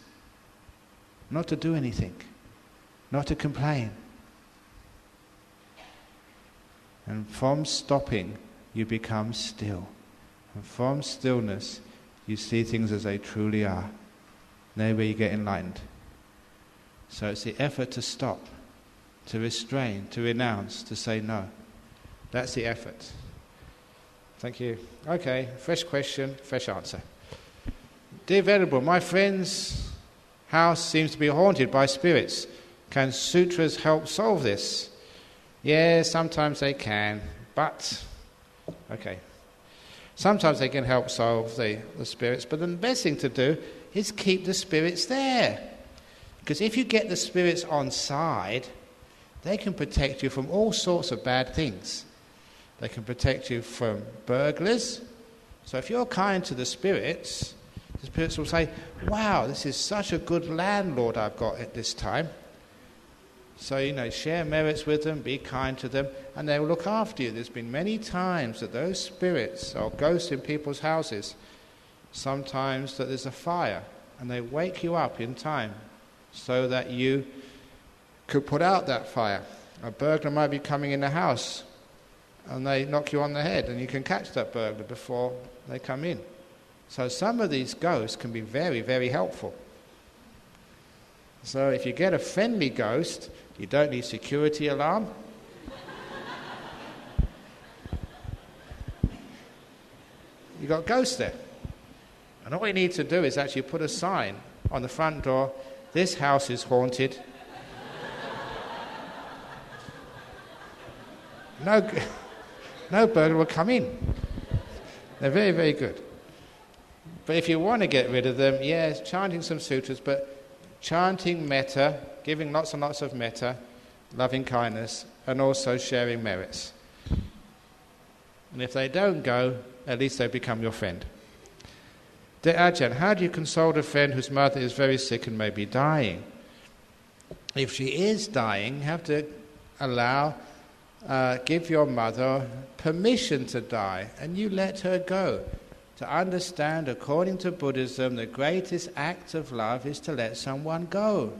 not to do anything, not to complain. And from stopping, you become still. And from stillness, you see things as they truly are. There where you get enlightened. So it's the effort to stop, to restrain, to renounce, to say no. That's the effort. Thank you. Okay, fresh question, fresh answer. Dear Venerable, my friend's house seems to be haunted by spirits. Can sutras help solve this? Yeah, sometimes they can, but... Okay. Sometimes they can help solve the spirits, but the best thing to do is keep the spirits there. Because if you get the spirits on side, they can protect you from all sorts of bad things. They can protect you from burglars. So if you're kind to the spirits will say, wow, this is such a good landlord I've got at this time. So, share merits with them, be kind to them, and they will look after you. There's been many times that those spirits or ghosts in people's houses, sometimes that there's a fire, and they wake you up in time so that you could put out that fire. A burglar might be coming in the house, and they knock you on the head, and you can catch that burglar before they come in. So some of these ghosts can be very, very helpful. So if you get a friendly ghost, you don't need security alarm. You've got ghosts there. And all you need to do is actually put a sign on the front door, this house is haunted. No burglar will come in. They're very, very good. But if you want to get rid of them, yes, chanting some sutras, but chanting metta, giving lots and lots of metta, loving kindness, and also sharing merits. And if they don't go, at least they become your friend. Dear Ajahn, how do you console a friend whose mother is very sick and may be dying? If she is dying, you have to give your mother permission to die, and you let her go. To understand, according to Buddhism, the greatest act of love is to let someone go.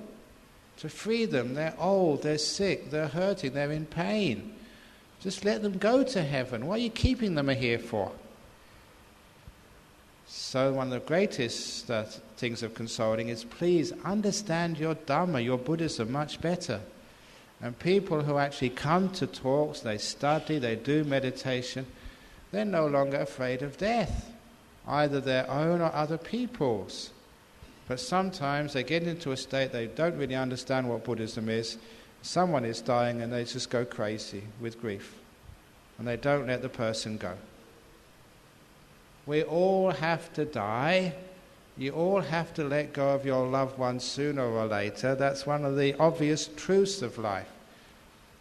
To free them. They're old, they're sick, they're hurting, they're in pain. Just let them go to heaven. What are you keeping them here for? So one of the greatest things of consoling is please understand your Dhamma, your Buddhism much better. And people who actually come to talks, they study, they do meditation, they're no longer afraid of death. Either their own or other people's. But sometimes they get into a state they don't really understand what Buddhism is. Someone is dying and they just go crazy with grief. And they don't let the person go. We all have to die. You all have to let go of your loved ones sooner or later. That's one of the obvious truths of life.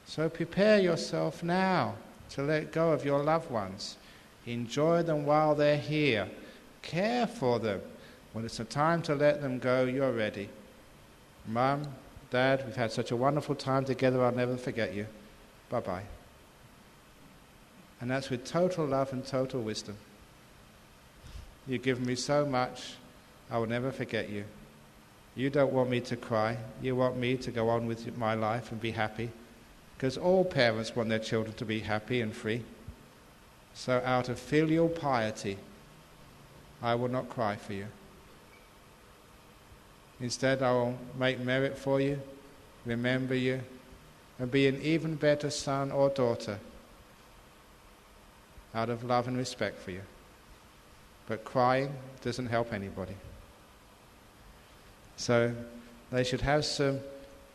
So prepare yourself now to let go of your loved ones. Enjoy them while they're here. Care for them. When it's a time to let them go, you're ready. Mum, Dad, we've had such a wonderful time together, I'll never forget you. Bye-bye. And that's with total love and total wisdom. You've given me so much, I will never forget you. You don't want me to cry. You want me to go on with my life and be happy. Because all parents want their children to be happy and free. So out of filial piety, I will not cry for you. Instead, I will make merit for you, remember you, and be an even better son or daughter out of love and respect for you. But crying doesn't help anybody. So they should have some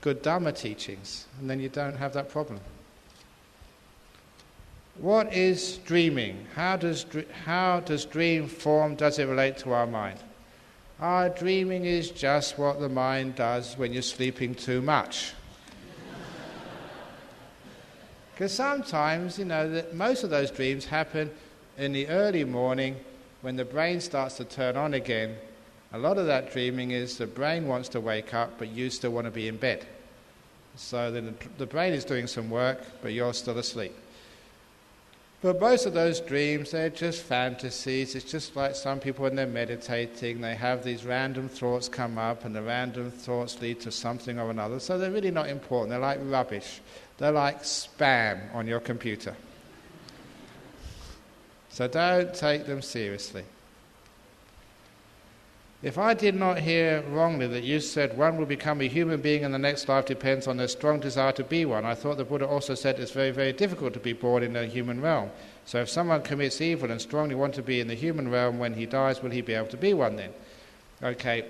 good Dhamma teachings, and then you don't have that problem. What is dreaming? How does dream form? Does it relate to our mind? Our dreaming is just what the mind does when you're sleeping too much. Because sometimes, most of those dreams happen in the early morning when the brain starts to turn on again. A lot of that dreaming is the brain wants to wake up, but you still want to be in bed. So then the brain is doing some work, but you're still asleep. But most of those dreams, they're just fantasies. It's just like some people when they're meditating, they have these random thoughts come up, and the random thoughts lead to something or another. So they're really not important. They're like rubbish. They're like spam on your computer. So don't take them seriously. If I did not hear wrongly that you said one will become a human being and the next life depends on their strong desire to be one, I thought the Buddha also said it's very, very difficult to be born in the human realm. So if someone commits evil and strongly wants to be in the human realm, when he dies, will he be able to be one then? Okay,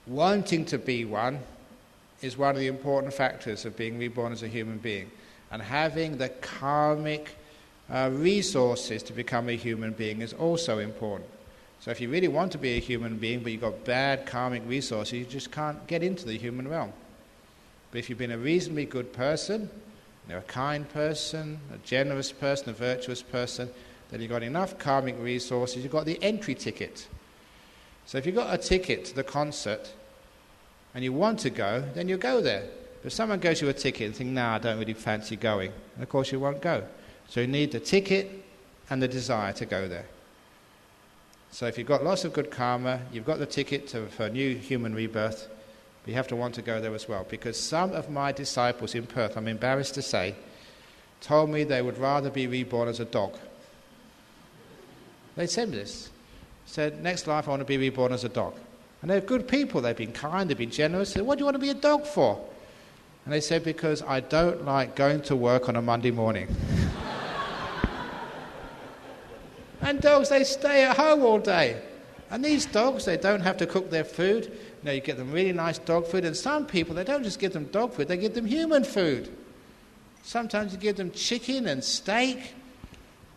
wanting to be one is one of the important factors of being reborn as a human being. And having the karmic resources to become a human being is also important. So if you really want to be a human being, but you've got bad karmic resources, you just can't get into the human realm. But if you've been a reasonably good person, you're a kind person, a generous person, a virtuous person, then you've got enough karmic resources, you've got the entry ticket. So if you've got a ticket to the concert and you want to go, then you'll go there. But if someone gives you a ticket and think, I don't really fancy going, and of course you won't go. So you need the ticket and the desire to go there. So if you've got lots of good karma, you've got the ticket for a new human rebirth, but you have to want to go there as well. Because some of my disciples in Perth, I'm embarrassed to say, told me they would rather be reborn as a dog. They said this. Said, next life I want to be reborn as a dog. And they're good people, they've been kind, they've been generous. Said, what do you want to be a dog for? And they said, because I don't like going to work on a Monday morning. And dogs, they stay at home all day. And these dogs, they don't have to cook their food. You get them really nice dog food. And some people, they don't just give them dog food, they give them human food. Sometimes you give them chicken and steak.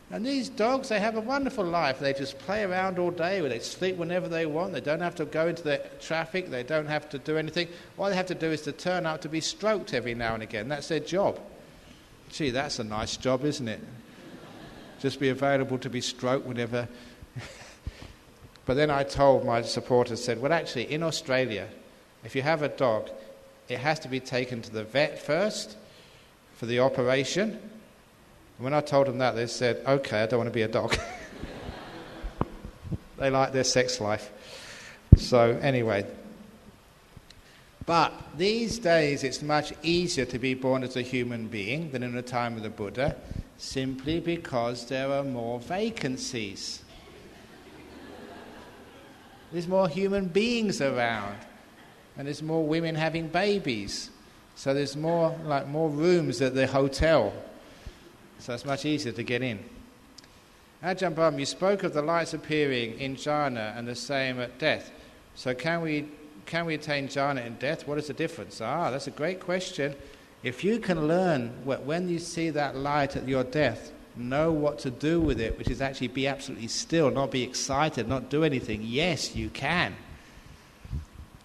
And these dogs, they have a wonderful life. They just play around all day. They sleep whenever they want. They don't have to go into the traffic. They don't have to do anything. All they have to do is to turn up to be stroked every now and again. That's their job. Gee, that's a nice job, isn't it? Just be available to be stroked whenever. But then I told my supporters, said, well, actually, in Australia, if you have a dog, it has to be taken to the vet first for the operation. And when I told them that, they said, okay, I don't want to be a dog. They like their sex life. So anyway. But these days, it's much easier to be born as a human being than in the time of the Buddha, simply because there are more vacancies. There's more human beings around, and there's more women having babies. So there's more rooms at the hotel. So it's much easier to get in. Ajahn Brahm, you spoke of the lights appearing in jhana and the same at death. So can we attain jhana in death? What is the difference? That's a great question. If you can learn when you see that light at your death, know what to do with it, which is actually be absolutely still, not be excited, not do anything, yes, you can.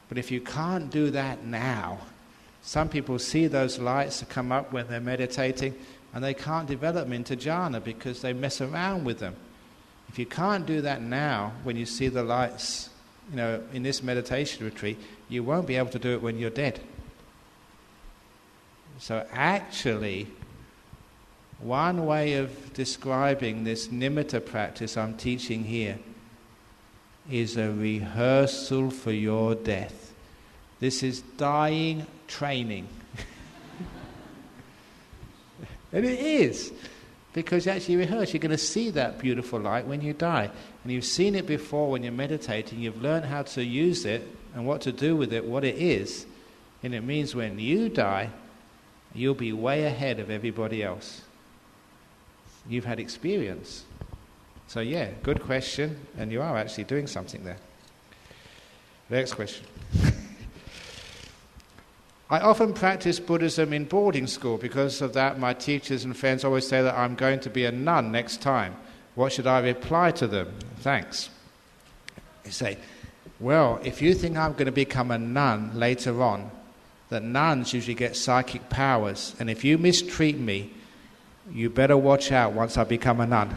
But if you can't do that now, some people see those lights come up when they're meditating and they can't develop them into jhana because they mess around with them. If you can't do that now, when you see the lights, in this meditation retreat, you won't be able to do it when you're dead. So actually, one way of describing this nimitta practice I'm teaching here is a rehearsal for your death. This is dying training. And it is, because you actually rehearse. You're going to see that beautiful light when you die. And you've seen it before when you're meditating. You've learned how to use it and what to do with it, what it is. And it means when you die, you'll be way ahead of everybody else. You've had experience. So yeah, good question, and you are actually doing something there. Next question. I often practice Buddhism in boarding school. Because of that, my teachers and friends always say that I'm going to be a nun next time. What should I reply to them? Thanks. You say, well, if you think I'm going to become a nun later on, that nuns usually get psychic powers, and if you mistreat me, you better watch out once I become a nun.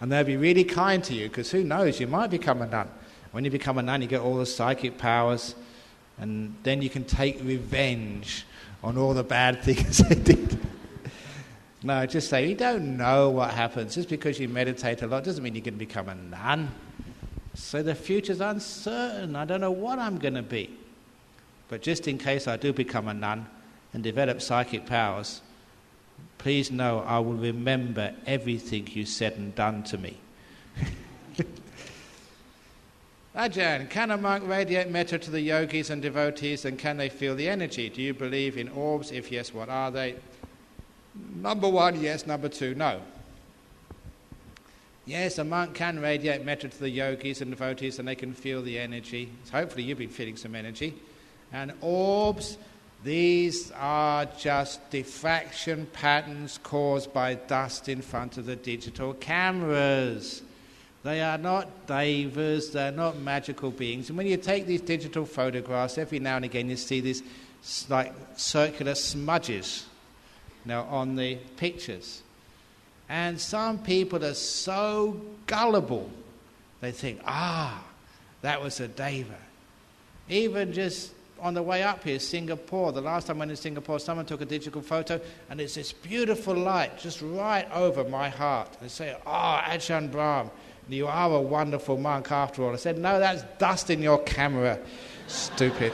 And they'll be really kind to you, because who knows, you might become a nun. When you become a nun, you get all the psychic powers, and then you can take revenge on all the bad things they did. No, just say, you don't know what happens. Just because you meditate a lot doesn't mean you're going to become a nun. So the future's uncertain. I don't know what I'm going to be. But just in case I do become a nun and develop psychic powers, please know I will remember everything you said and done to me. Ajahn, can a monk radiate metta to the yogis and devotees, and can they feel the energy? Do you believe in orbs? If yes, what are they? Number 1, yes. Number 2, no. Yes, a monk can radiate metta to the yogis and devotees, and they can feel the energy. Hopefully you've been feeling some energy. And orbs, these are just diffraction patterns caused by dust in front of the digital cameras. They are not devas, they're not magical beings. And when you take these digital photographs, every now and again you see these like circular smudges on the pictures. And some people are so gullible, they think, that was a deva. Even just on the way up here, Singapore, the last time I went to Singapore, someone took a digital photo, and it's this beautiful light just right over my heart. They say, Ajahn Brahm, you are a wonderful monk after all. I said, no, that's dust in your camera, stupid.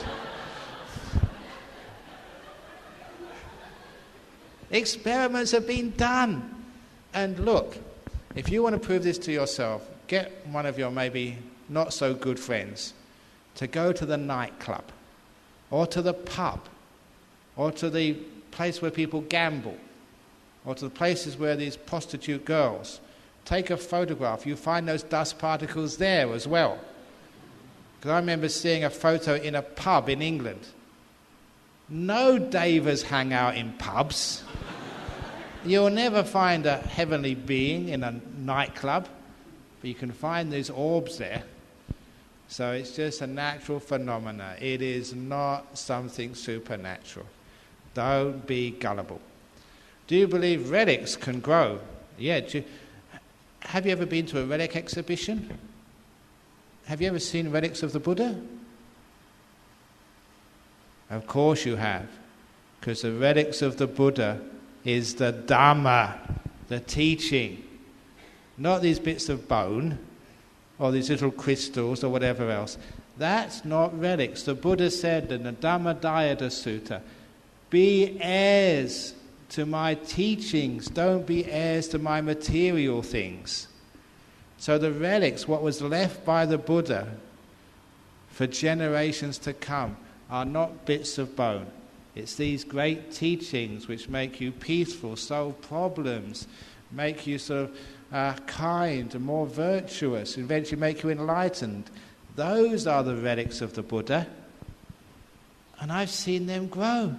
Experiments have been done. And look, if you want to prove this to yourself, get one of your maybe not so good friends to go to the nightclub, or to the pub, or to the place where people gamble, or to the places where these prostitute girls. Take a photograph. You find those dust particles there as well. Because I remember seeing a photo in a pub in England. No devas hang out in pubs. You'll never find a heavenly being in a nightclub, but you can find these orbs there. So it's just a natural phenomena. It is not something supernatural. Don't be gullible. Do you believe relics can grow? Yeah. Have you ever been to a relic exhibition? Have you ever seen relics of the Buddha? Of course you have. Because the relics of the Buddha is the Dhamma, the teaching. Not these bits of bone, or these little crystals, or whatever else. That's not relics. The Buddha said in the Dhammadayata Sutta, be heirs to my teachings, don't be heirs to my material things. So the relics, what was left by the Buddha for generations to come, are not bits of bone. It's these great teachings which make you peaceful, solve problems, make you sort of kind and more virtuous, eventually make you enlightened. Those are the relics of the Buddha. And I've seen them grow.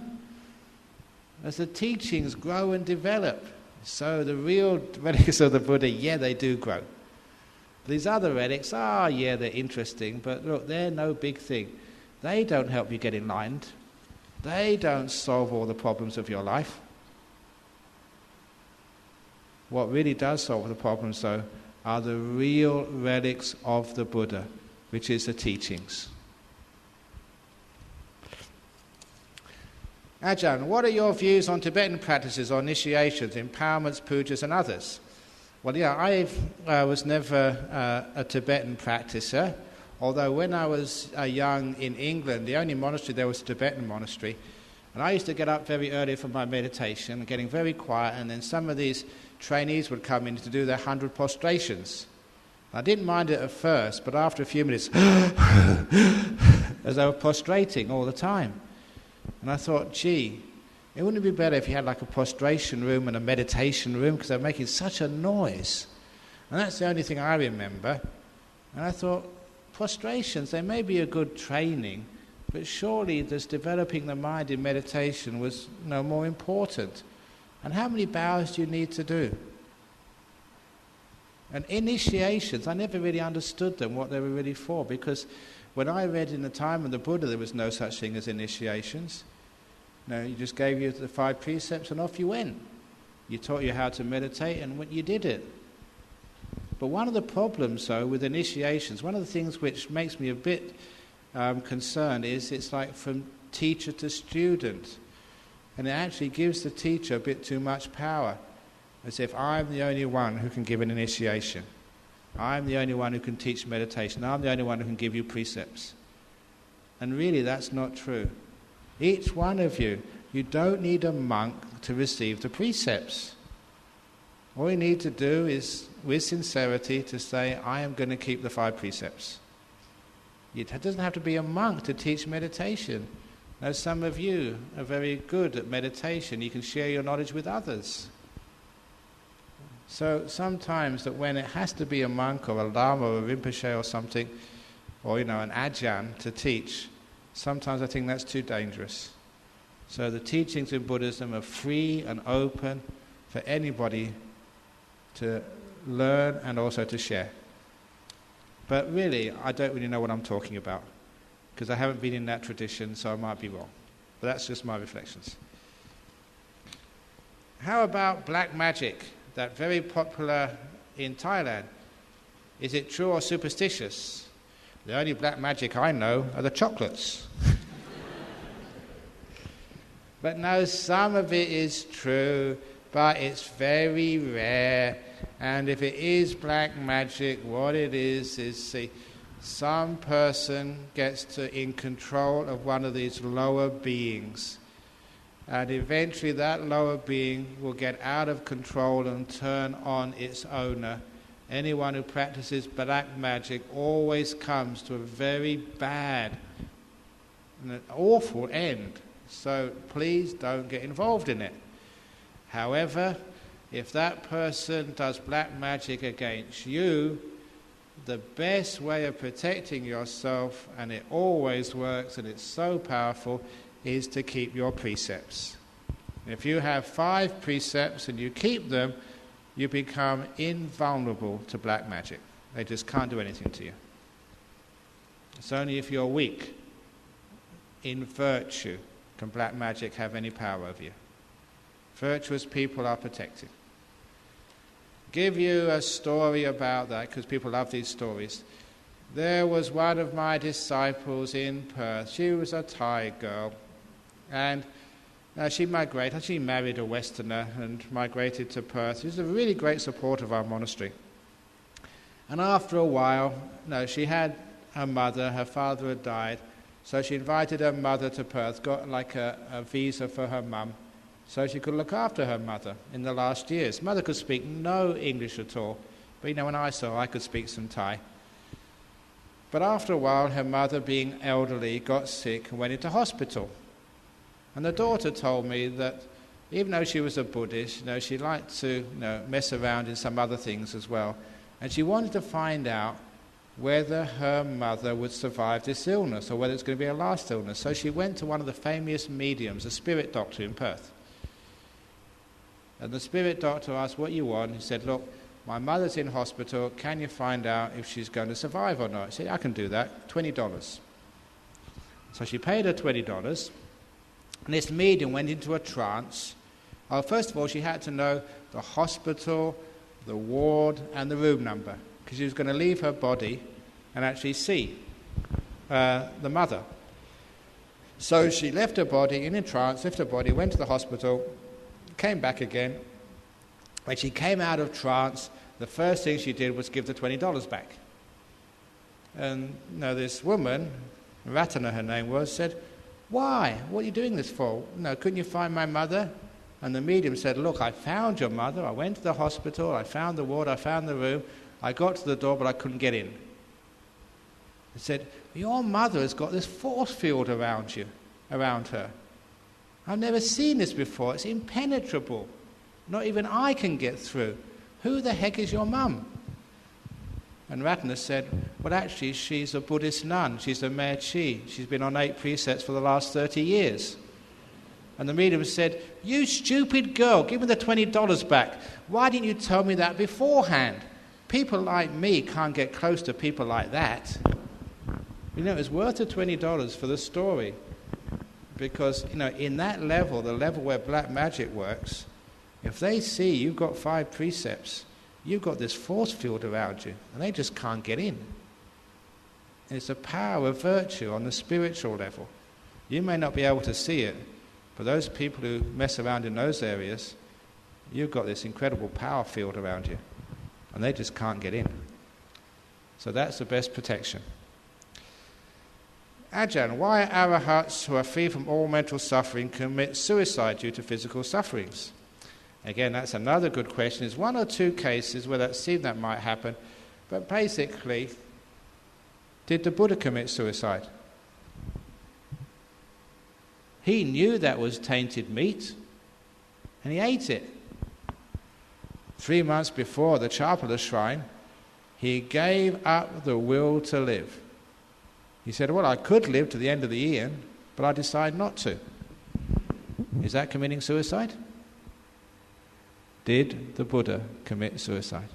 As the teachings grow and develop. So the real relics of the Buddha, yeah, they do grow. These other relics, yeah, they're interesting, but look, they're no big thing. They don't help you get enlightened. They don't solve all the problems of your life. What really does solve the problems, though, are the real relics of the Buddha, which is the teachings. Ajahn, what are your views on Tibetan practices, on initiations, empowerments, pujas and others? Well, yeah, I was never a Tibetan practicer, although when I was young in England, the only monastery there was a Tibetan monastery, and I used to get up very early for my meditation, getting very quiet, and then some of these trainees would come in to do their 100 prostrations. I didn't mind it at first, but after a few minutes, as they were prostrating all the time. And I thought, gee, it wouldn't be better if you had like a prostration room and a meditation room, because they're making such a noise. And that's the only thing I remember. And I thought, prostrations, they may be a good training, but surely this developing the mind in meditation was more important. And how many bows do you need to do? And initiations, I never really understood them, what they were really for, because when I read in the time of the Buddha, there was no such thing as initiations. No, he just gave you the 5 precepts and off you went. He taught you how to meditate and you did it. But one of the problems, though, with initiations, one of the things which makes me a bit concerned is it's like from teacher to student. And it actually gives the teacher a bit too much power, as if I'm the only one who can give an initiation. I'm the only one who can teach meditation. I'm the only one who can give you precepts. And really, that's not true. Each one of you, you don't need a monk to receive the precepts. All you need to do is, with sincerity, to say, I am going to keep the 5 precepts. It doesn't have to be a monk to teach meditation. Now, some of you are very good at meditation. You can share your knowledge with others. So sometimes that when it has to be a monk or a lama or a rinpoche or something, or an ajahn to teach, sometimes I think that's too dangerous. So the teachings in Buddhism are free and open for anybody to learn and also to share. But really, I don't really know what I'm talking about, because I haven't been in that tradition, so I might be wrong. But that's just my reflections. How about black magic, that very popular in Thailand? Is it true or superstitious? The only black magic I know are the chocolates. But no, some of it is true, but it's very rare. And if it is black magic, what it is, see, some person gets in control of one of these lower beings. And eventually that lower being will get out of control and turn on its owner. Anyone who practices black magic always comes to a very bad and an awful end. So please don't get involved in it. However, if that person does black magic against you, the best way of protecting yourself, and it always works and it's so powerful, is to keep your precepts. If you have 5 precepts and you keep them, you become invulnerable to black magic. They just can't do anything to you. It's only if you're weak in virtue can black magic have any power over you. Virtuous people are protected. Give you a story about that, because people love these stories. There was one of my disciples in Perth. She was a Thai girl, and she migrated. She married a Westerner and migrated to Perth. She was a really great supporter of our monastery. And after a while, she had her mother. Her father had died, so she invited her mother to Perth, got like a visa for her mum, so she could look after her mother in the last years. Mother could speak no English at all, but when I saw her, I could speak some Thai. But after a while, her mother, being elderly, got sick and went into hospital. And the daughter told me that even though she was a Buddhist, she liked to mess around in some other things as well. And she wanted to find out whether her mother would survive this illness or whether it's going to be her last illness. So she went to one of the famous mediums, a spirit doctor in Perth. And the spirit doctor asked, "What you want?" He said, "Look, my mother's in hospital. Can you find out if she's going to survive or not?" He said, "I can do that. $20. So she paid her $20. And this medium went into a trance. First of all, she had to know the hospital, the ward, and the room number, because she was going to leave her body and actually see the mother. So she left her body in a trance, left her body, went to the hospital, came back again. When she came out of trance, the first thing she did was give the $20 back. And this woman, Ratana her name was, said, "Why? What are you doing this for? Couldn't you find my mother?" And the medium said, "Look, I found your mother. I went to the hospital. I found the ward. I found the room. I got to the door, but I couldn't get in." He said, "Your mother has got this force field around her. I've never seen this before. It's impenetrable. Not even I can get through. Who the heck is your mum?" And Ratana said, "Well, actually, she's a Buddhist nun. She's a Mea-chi. She's been on 8 precepts for the last 30 years. And the medium said, "You stupid girl, give me the $20 back. Why didn't you tell me that beforehand? People like me can't get close to people like that." It's worth the $20 for the story. Because, in that level, the level where black magic works, if they see you've got 5 precepts, you've got this force field around you, and they just can't get in. It's the power of virtue on the spiritual level. You may not be able to see it, but those people who mess around in those areas, you've got this incredible power field around you, and they just can't get in. So that's the best protection. Ajahn, why arahats who are free from all mental suffering commit suicide due to physical sufferings? Again, that's another good question. There's 1 or 2 cases where that might happen, but basically, Did the Buddha commit suicide? He knew that was tainted meat, and he ate it. 3 months before the Chapala shrine, he gave up the will to live. He said, well, I could live to the end of the eon, but I decide not to. Is that committing suicide? Did the Buddha commit suicide?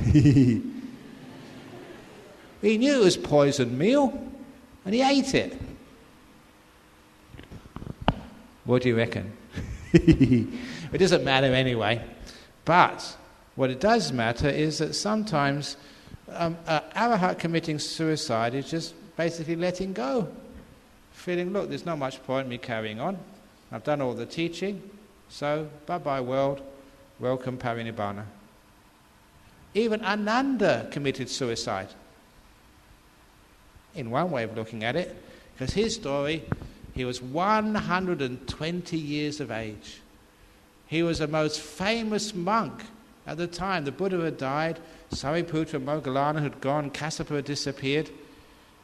He knew it was poisoned meal, and he ate it. What do you reckon? It doesn't matter anyway. But what it does matter is that sometimes arahat committing suicide is just basically letting go. Feeling, look, there's not much point in me carrying on. I've done all the teaching, so bye-bye world, welcome Parinibbana. Even Ananda committed suicide. In one way of looking at it, because his story, he was 120 years of age. He was the most famous monk at the time. The Buddha had died, Sariputra and Moggallana had gone, Kassapa had disappeared.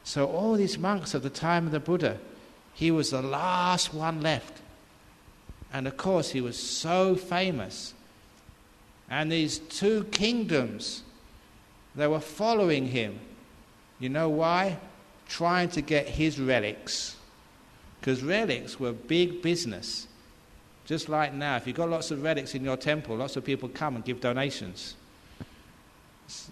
So all these monks at the time of the Buddha, he was the last one left. And of course he was so famous. And these 2 kingdoms, they were following him. You know why? Trying to get his relics. Because relics were big business. Just like now, if you've got lots of relics in your temple, lots of people come and give donations.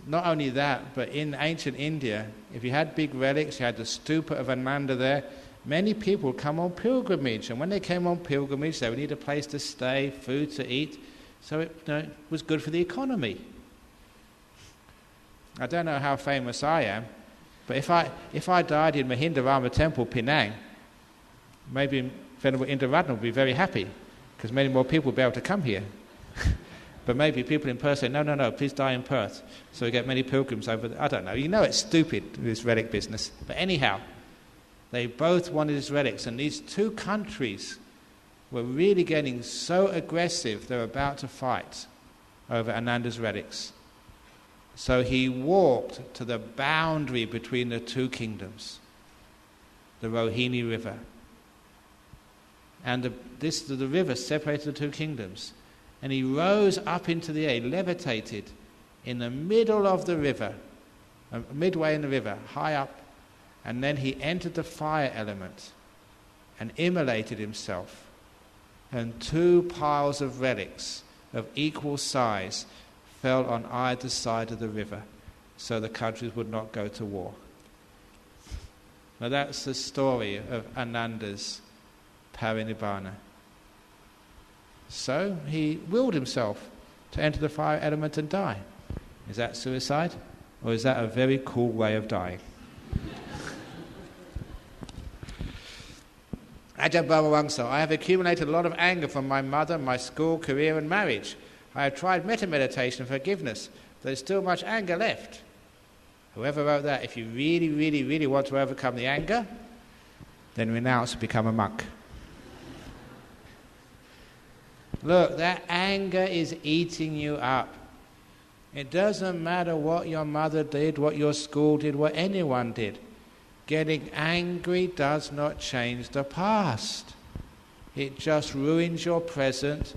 Not only that, but in ancient India, if you had big relics, you had the stupa of Ananda there, many people come on pilgrimage. And when they came on pilgrimage, they would need a place to stay, food to eat. So it was good for the economy. I don't know how famous I am, but if I died in Mahindarama Temple, Penang, maybe Venerable Indaratna would be very happy, because many more people would be able to come here. But maybe people in Perth say, no, please die in Perth. So we get many pilgrims over there. I don't know. You know it's stupid, this relic business. But anyhow, they both wanted his relics. And these 2 countries were really getting so aggressive, they were about to fight over Ananda's relics. So he walked to the boundary between the 2 kingdoms, the Rohini River. And the river separated the 2 kingdoms. And he rose up into the air, levitated in the middle of the river, midway in the river, high up. And then he entered the fire element and immolated himself. And 2 piles of relics of equal size fell on either side of the river, so the countries would not go to war. Now that's the story of Ananda's Parinibbana. So he willed himself to enter the fire element and die. Is that suicide? Or is that a very cool way of dying? Ajahn Brahmavamsa, I have accumulated a lot of anger from my mother, my school, career and marriage. I have tried metta meditation and forgiveness. There is still much anger left. Whoever wrote that, if you really, really, really want to overcome the anger, then renounce and become a monk. Look, that anger is eating you up. It doesn't matter what your mother did, what your school did, what anyone did. Getting angry does not change the past. It just ruins your present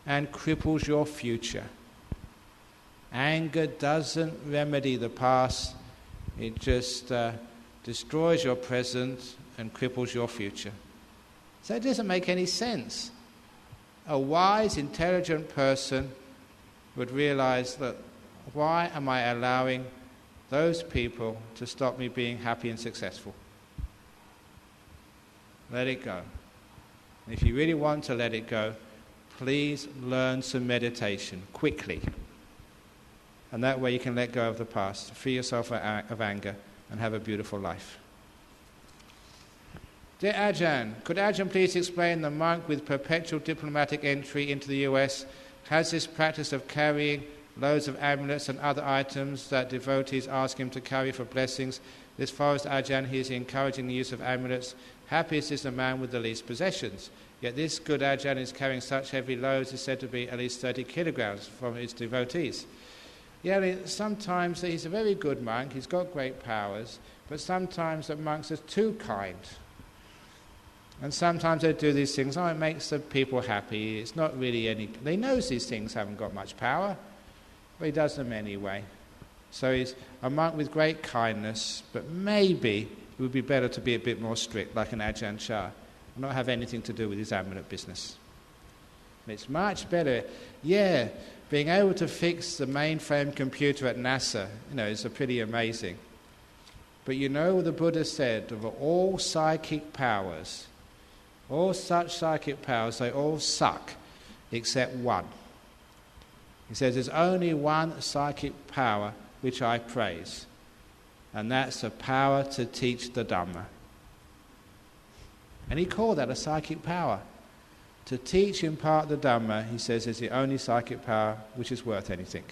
and cripples your future. Anger doesn't remedy the past. It just destroys your present and cripples your future. So it doesn't make any sense. A wise, intelligent person would realize that, why am I allowing those people to stop me being happy and successful? Let it go. And if you really want to let it go, please learn some meditation quickly. And that way you can let go of the past, free yourself of anger, and have a beautiful life. Dear Ajahn, could Ajahn please explain the monk with perpetual diplomatic entry into the US has this practice of carrying loads of amulets and other items that devotees ask him to carry for blessings. This forest Ajahn, he is encouraging the use of amulets. Happiest is the man with the least possessions. Yet this good Ajahn is carrying such heavy loads, is said to be at least 30 kilograms from his devotees. Yeah, sometimes he's a very good monk, he's got great powers, but sometimes the monks are too kind. And sometimes they do these things, it makes the people happy, it's not really any... He knows these things haven't got much power, but he does them anyway. So he's a monk with great kindness, but maybe it would be better to be a bit more strict, like an Ajahn Chah, and not have anything to do with his amulet business. It's much better, being able to fix the mainframe computer at NASA, is pretty amazing. But the Buddha said, of all psychic powers, all such psychic powers, they all suck, except one. He says, there's only one psychic power which I praise, and that's the power to teach the Dhamma. And he called that a psychic power. To teach, impart the Dhamma, he says, is the only psychic power which is worth anything.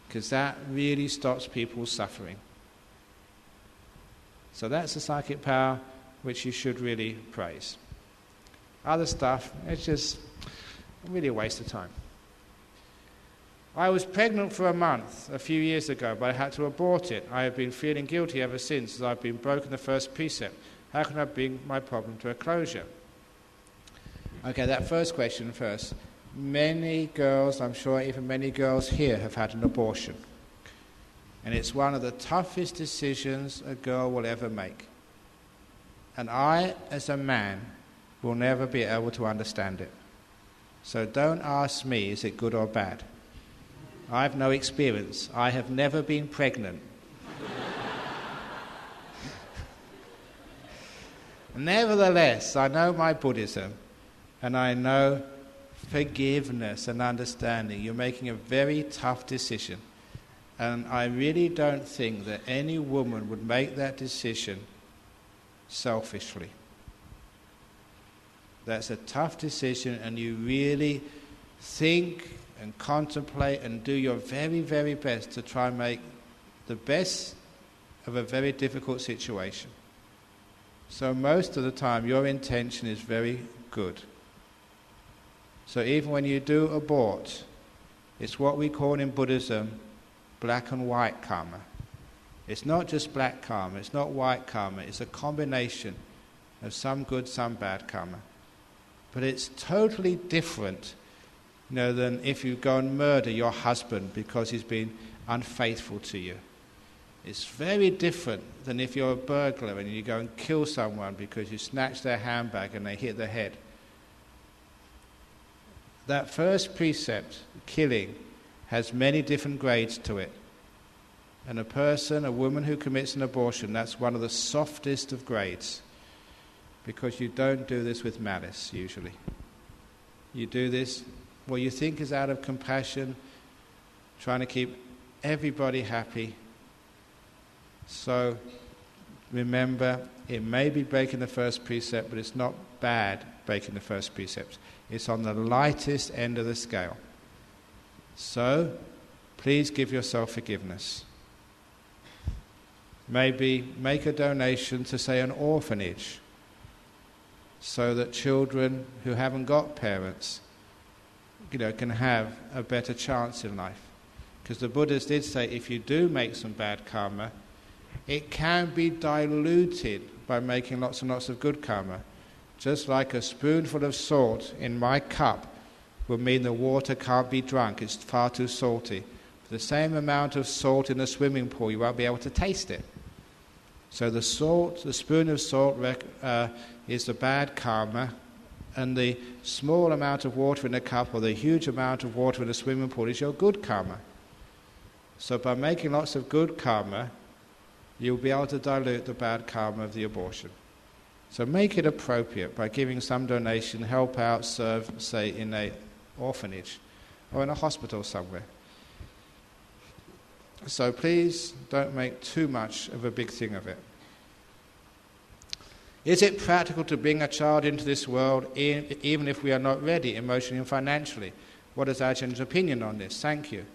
Because that really stops people's suffering. So that's the psychic power which you should really praise. Other stuff, it's just really a waste of time. I was pregnant for a month a few years ago, but I had to abort it. I have been feeling guilty ever since, as I've been broken the first precept. How can I bring my problem to a closure? Okay, that first question first. Many girls, I'm sure even many girls here, have had an abortion. And it's one of the toughest decisions a girl will ever make. And I, as a man, will never be able to understand it. So don't ask me, is it good or bad? I have no experience. I have never been pregnant. Nevertheless, I know my Buddhism, and I know forgiveness and understanding. You're making a very tough decision. And I really don't think that any woman would make that decision selfishly. That's a tough decision, and you really think and contemplate and do your very, very best to try and make the best of a very difficult situation. So most of the time your intention is very good. So even when you do abort, it's what we call in Buddhism black and white karma. It's not just black karma, it's not white karma, it's a combination of some good, some bad karma. But it's totally different, than if you go and murder your husband because he's been unfaithful to you. It's very different than if you're a burglar and you go and kill someone because you snatch their handbag and they hit the head. That first precept, killing, has many different grades to it. And a woman who commits an abortion, that's one of the softest of grades. Because you don't do this with malice, usually. You do this, what you think is out of compassion, trying to keep everybody happy. So, remember, it may be breaking the first precept, but it's not bad breaking the first precept. It's on the lightest end of the scale. So, please give yourself forgiveness. Maybe make a donation to, say, an orphanage, so that children who haven't got parents, can have a better chance in life. Because the Buddhas did say if you do make some bad karma, it can be diluted by making lots and lots of good karma. Just like a spoonful of salt in my cup will mean the water can't be drunk, it's far too salty. For the same amount of salt in a swimming pool, you won't be able to taste it. So the spoon of salt is the bad karma, and the small amount of water in the cup or the huge amount of water in the swimming pool is your good karma. So by making lots of good karma, you'll be able to dilute the bad karma of the abortion. So make it appropriate by giving some donation, help out, serve, say, in an orphanage or in a hospital somewhere. So please don't make too much of a big thing of it. Is it practical to bring a child into this world even if we are not ready emotionally and financially? What is Ajahn opinion on this? Thank you.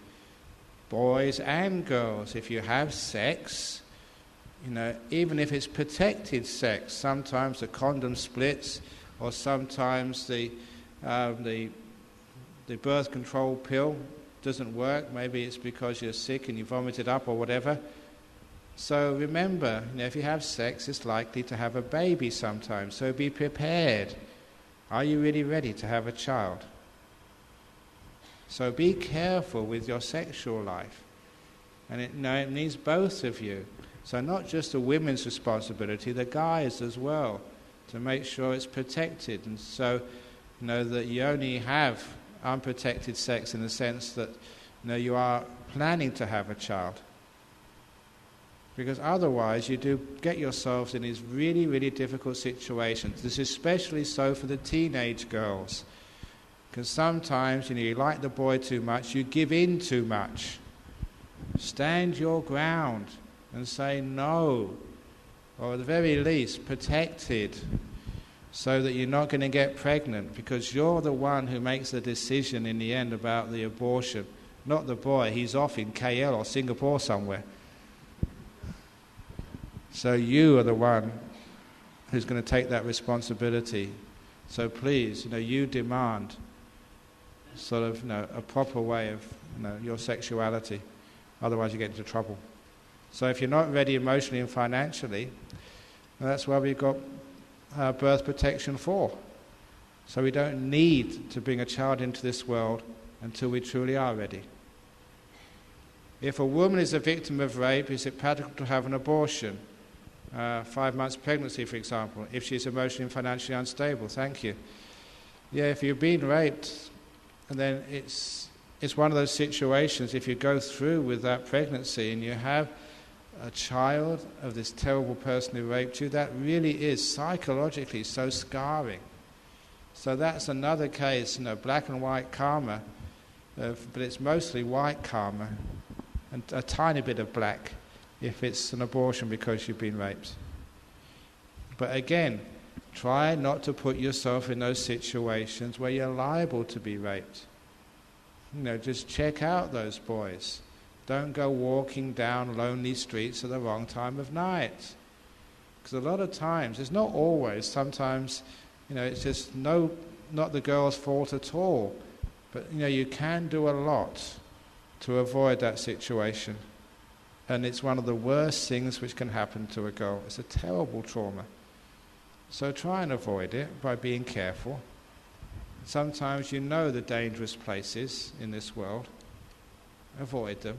Boys and girls, if you have sex, even if it's protected sex, sometimes the condom splits, or sometimes the birth control pill doesn't work. Maybe it's because you're sick and you vomited up or whatever. So remember, if you have sex, it's likely to have a baby sometime. So be prepared. Are you really ready to have a child? So be careful with your sexual life. And it needs both of you. So not just the women's responsibility, the guys as well, to make sure it's protected. And so, that you only have unprotected sex in the sense that, you are planning to have a child. Because otherwise you do get yourselves in these really, really difficult situations. This is especially so for the teenage girls. Because sometimes, you like the boy too much, you give in too much. Stand your ground and say no, or at the very least protected, so that you're not going to get pregnant, because you're the one who makes the decision in the end about the abortion, not the boy. He's off in KL or Singapore somewhere. So you are the one who's going to take that responsibility. So please, you demand sort of, a proper way of, your sexuality. Otherwise you get into trouble. So if you're not ready emotionally and financially, that's why we've got birth protection for. So we don't need to bring a child into this world until we truly are ready. If a woman is a victim of rape, is it practical to have an abortion? 5 months pregnancy, for example, if she's emotionally and financially unstable. Thank you. Yeah, if you've been raped, and then it's one of those situations, if you go through with that pregnancy and you have a child of this terrible person who raped you, that really is psychologically so scarring. So that's another case, black and white karma, but it's mostly white karma, and a tiny bit of black if it's an abortion because you've been raped. But again, try not to put yourself in those situations where you're liable to be raped. Just check out those boys. Don't go walking down lonely streets at the wrong time of night. Because a lot of times, it's not always, sometimes, it's just not the girl's fault at all. But, you can do a lot to avoid that situation. And it's one of the worst things which can happen to a girl. It's a terrible trauma. So try and avoid it by being careful. Sometimes the dangerous places in this world. Avoid them.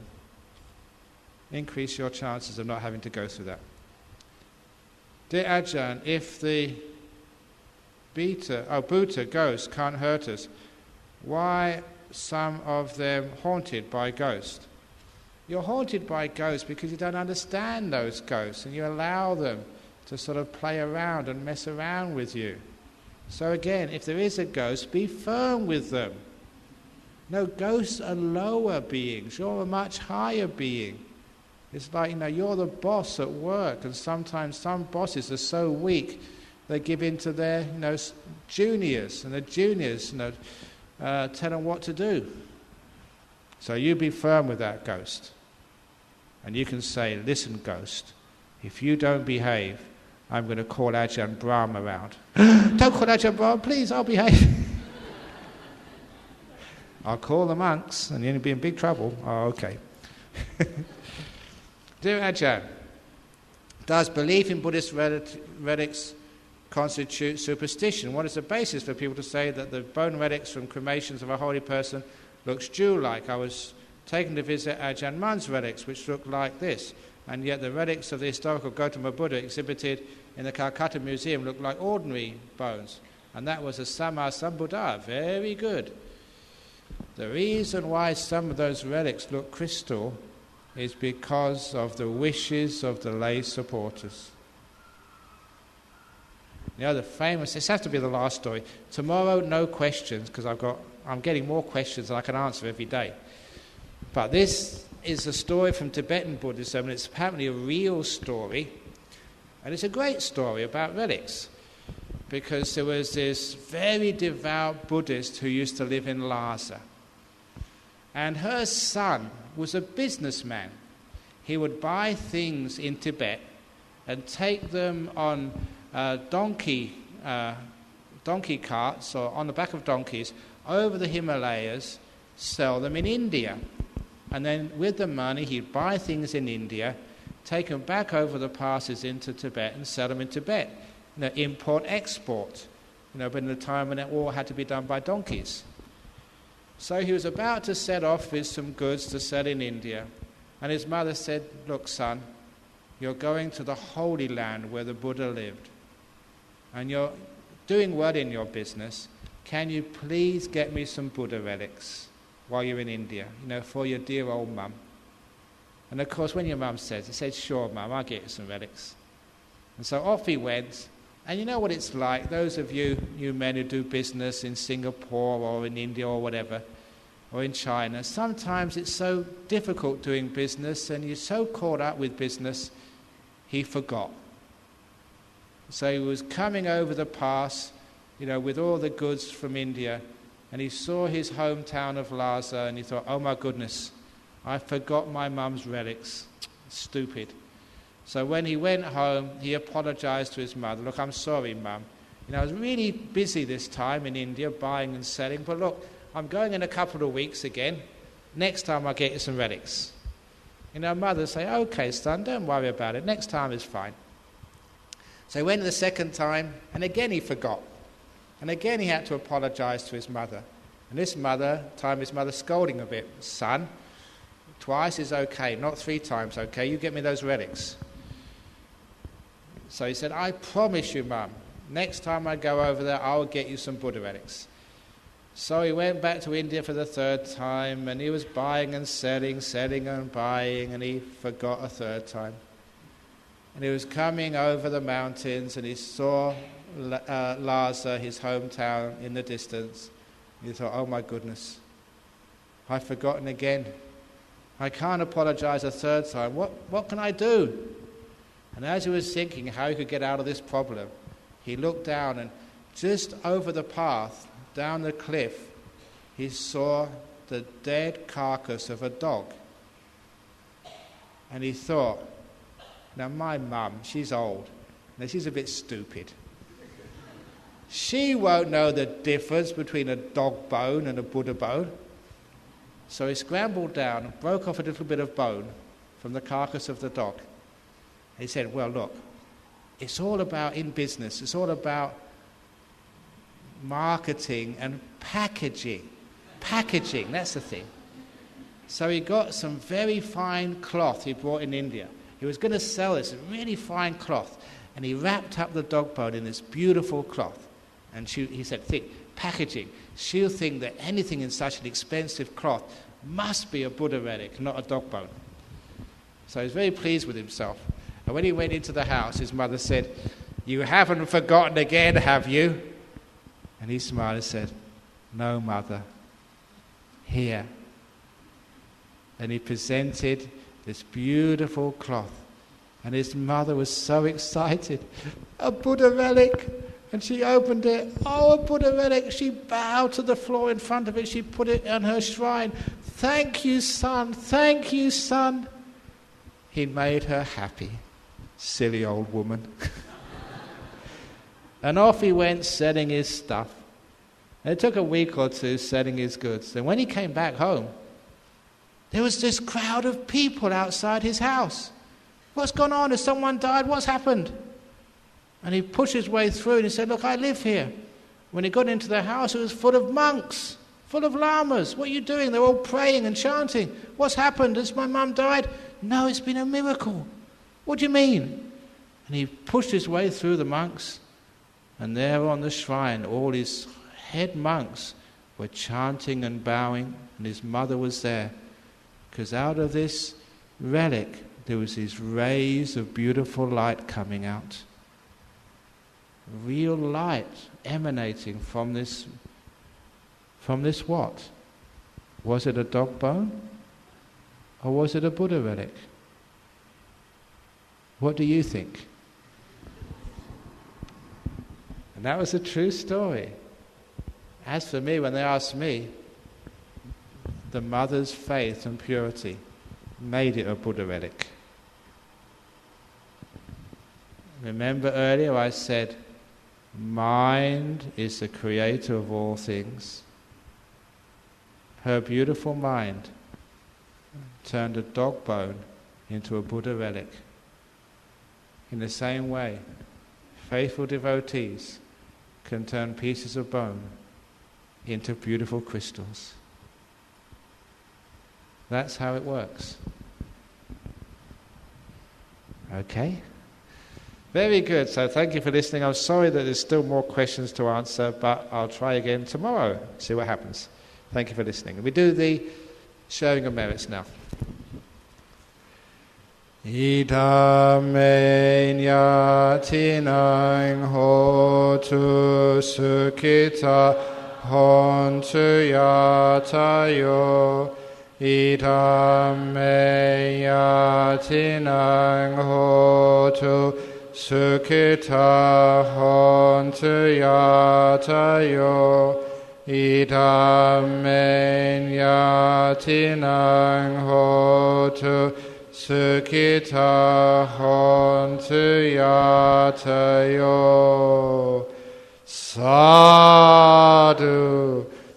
Increase your chances of not having to go through that. Dear Ajahn, if the Bhuta ghosts can't hurt us, why some of them haunted by ghosts? You're haunted by ghosts because you don't understand those ghosts and you allow them to sort of play around and mess around with you. So again, if there is a ghost, be firm with them. No, ghosts are lower beings. You're a much higher being. It's like, you're the boss at work, and sometimes some bosses are so weak, they give in to their, juniors, and the juniors, tell them what to do. So you be firm with that ghost. And you can say, listen, ghost, if you don't behave, I'm going to call Ajahn Brahm around. Don't call Ajahn Brahm, please, I'll behave. I'll call the monks, and you'll be in big trouble. Oh, okay. Dear Ajahn, does belief in Buddhist relics constitute superstition? What is the basis for people to say that the bone relics from cremations of a holy person looks Jew-like? I was taken to visit Ajahn Mun's relics, which look like this, and yet the relics of the historical Gautama Buddha exhibited in the Calcutta Museum look like ordinary bones, and that was a Sama Sambuddha. Very good. The reason why some of those relics look crystal is because of the wishes of the lay supporters. The famous, this has to be the last story. Tomorrow, no questions, because I'm getting more questions than I can answer every day. But this is a story from Tibetan Buddhism, and it's apparently a real story. And it's a great story about relics, because there was this very devout Buddhist who used to live in Lhasa. And her son was a businessman. He would buy things in Tibet and take them on donkey carts or on the back of donkeys over the Himalayas sell them in India. And then with the money, he'd buy things in India, take them back over the passes into Tibet and sell them in Tibet. Import-export. But in the time when it all had to be done by donkeys. So he was about to set off with some goods to sell in India. And his mother said, "Look, son, you're going to the Holy Land where the Buddha lived. And you're doing well in your business. Can you please get me some Buddha relics while you're in India, for your dear old mum?" And of course, when your mum says, he said, "Sure, mum, I'll get you some relics." And so off he went. And you know what it's like, those of you men who do business in Singapore or in India or whatever, or in China, sometimes it's so difficult doing business and you're so caught up with business, he forgot. So he was coming over the pass, with all the goods from India, and he saw his hometown of Lhasa, and he thought, "Oh my goodness, I forgot my mum's relics. Stupid." So when he went home, he apologized to his mother. "Look, I'm sorry, Mum. I was really busy this time in India, buying and selling, but look, I'm going in a couple of weeks again. Next time I'll get you some relics." Mother say, "Okay, son, don't worry about it. Next time is fine." So he went the second time, and again he forgot. And again he had to apologize to his mother. And his mother scolding a bit. "Son, twice is okay, not 3 times, okay? You get me those relics." So he said, "I promise you, Mum, next time I go over there, I'll get you some Buddha relics." So he went back to India for the 3rd time, and he was buying and selling and buying, and he forgot a 3rd time. And he was coming over the mountains, and he saw Lhasa, his hometown, in the distance. He thought, "Oh my goodness, I've forgotten again. I can't apologize a 3rd time. What can I do?" And as he was thinking how he could get out of this problem, he looked down, and just over the path, down the cliff, he saw the dead carcass of a dog. And he thought, now my mum, she's old. Now she's a bit stupid. She won't know the difference between a dog bone and a Buddha bone. So he scrambled down and broke off a little bit of bone from the carcass of the dog. He said, "Well, look, it's all about, in business, it's all about marketing and packaging. Packaging, that's the thing." So he got some very fine cloth he brought in India. He was going to sell this really fine cloth, and he wrapped up the dog bone in this beautiful cloth. And he said, "Think, packaging. She'll think that anything in such an expensive cloth must be a Buddha relic, not a dog bone." So he was very pleased with himself. And when he went into the house, his mother said, "You haven't forgotten again, have you?" And he smiled and said, "No, Mother. Here." And he presented this beautiful cloth. And his mother was so excited. "A Buddha relic!" And she opened it. "Oh, a Buddha relic!" She bowed to the floor in front of it. She put it on her shrine. "Thank you, son. Thank you, son." He made her happy. Silly old woman. And off he went selling his stuff. And it took a week or two selling his goods. And when he came back home, there was this crowd of people outside his house. "What's gone on? Has someone died? What's happened?" And he pushed his way through and he said, "Look, I live here." When he got into the house, it was full of monks, full of lamas. "What are you doing?" They're all praying and chanting. "What's happened? Has my mum died?" "No, it's been a miracle." "What do you mean?" And he pushed his way through the monks, and there on the shrine, all his head monks were chanting and bowing, and his mother was there, because out of this relic there was these rays of beautiful light coming out. Real light emanating from this what? Was it a dog bone? Or was it a Buddha relic? What do you think? And that was a true story. As for me, when they asked me, the mother's faith and purity made it a Buddha relic. Remember earlier I said, mind is the creator of all things, her beautiful mind turned a dog bone into a Buddha relic. In the same way, faithful devotees can turn pieces of bone into beautiful crystals. That's how it works. Okay? Very good. So thank you for listening. I'm sorry that there's still more questions to answer, but I'll try again tomorrow, see what happens. Thank you for listening. We do the sharing of merits now. Idame nyatinang hotu sukhita hontu yatayo. Idame nyatinang hotu sukhita hontu yatayo. Idame nyatinang hotu Sukhita hontu yatayo. Sadhu,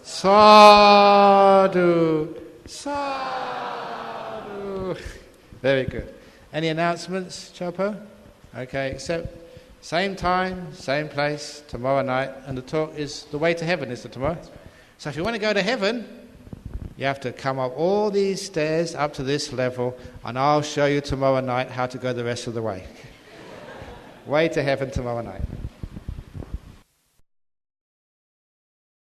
sadhu, sadhu. Very good. Any announcements, Chopo? Okay, except same time, same place, tomorrow night, and the talk is The Way to Heaven, is it tomorrow? So if you want to go to heaven, you have to come up all these stairs up to this level, and I'll show you tomorrow night how to go the rest of the way. Way to heaven tomorrow night.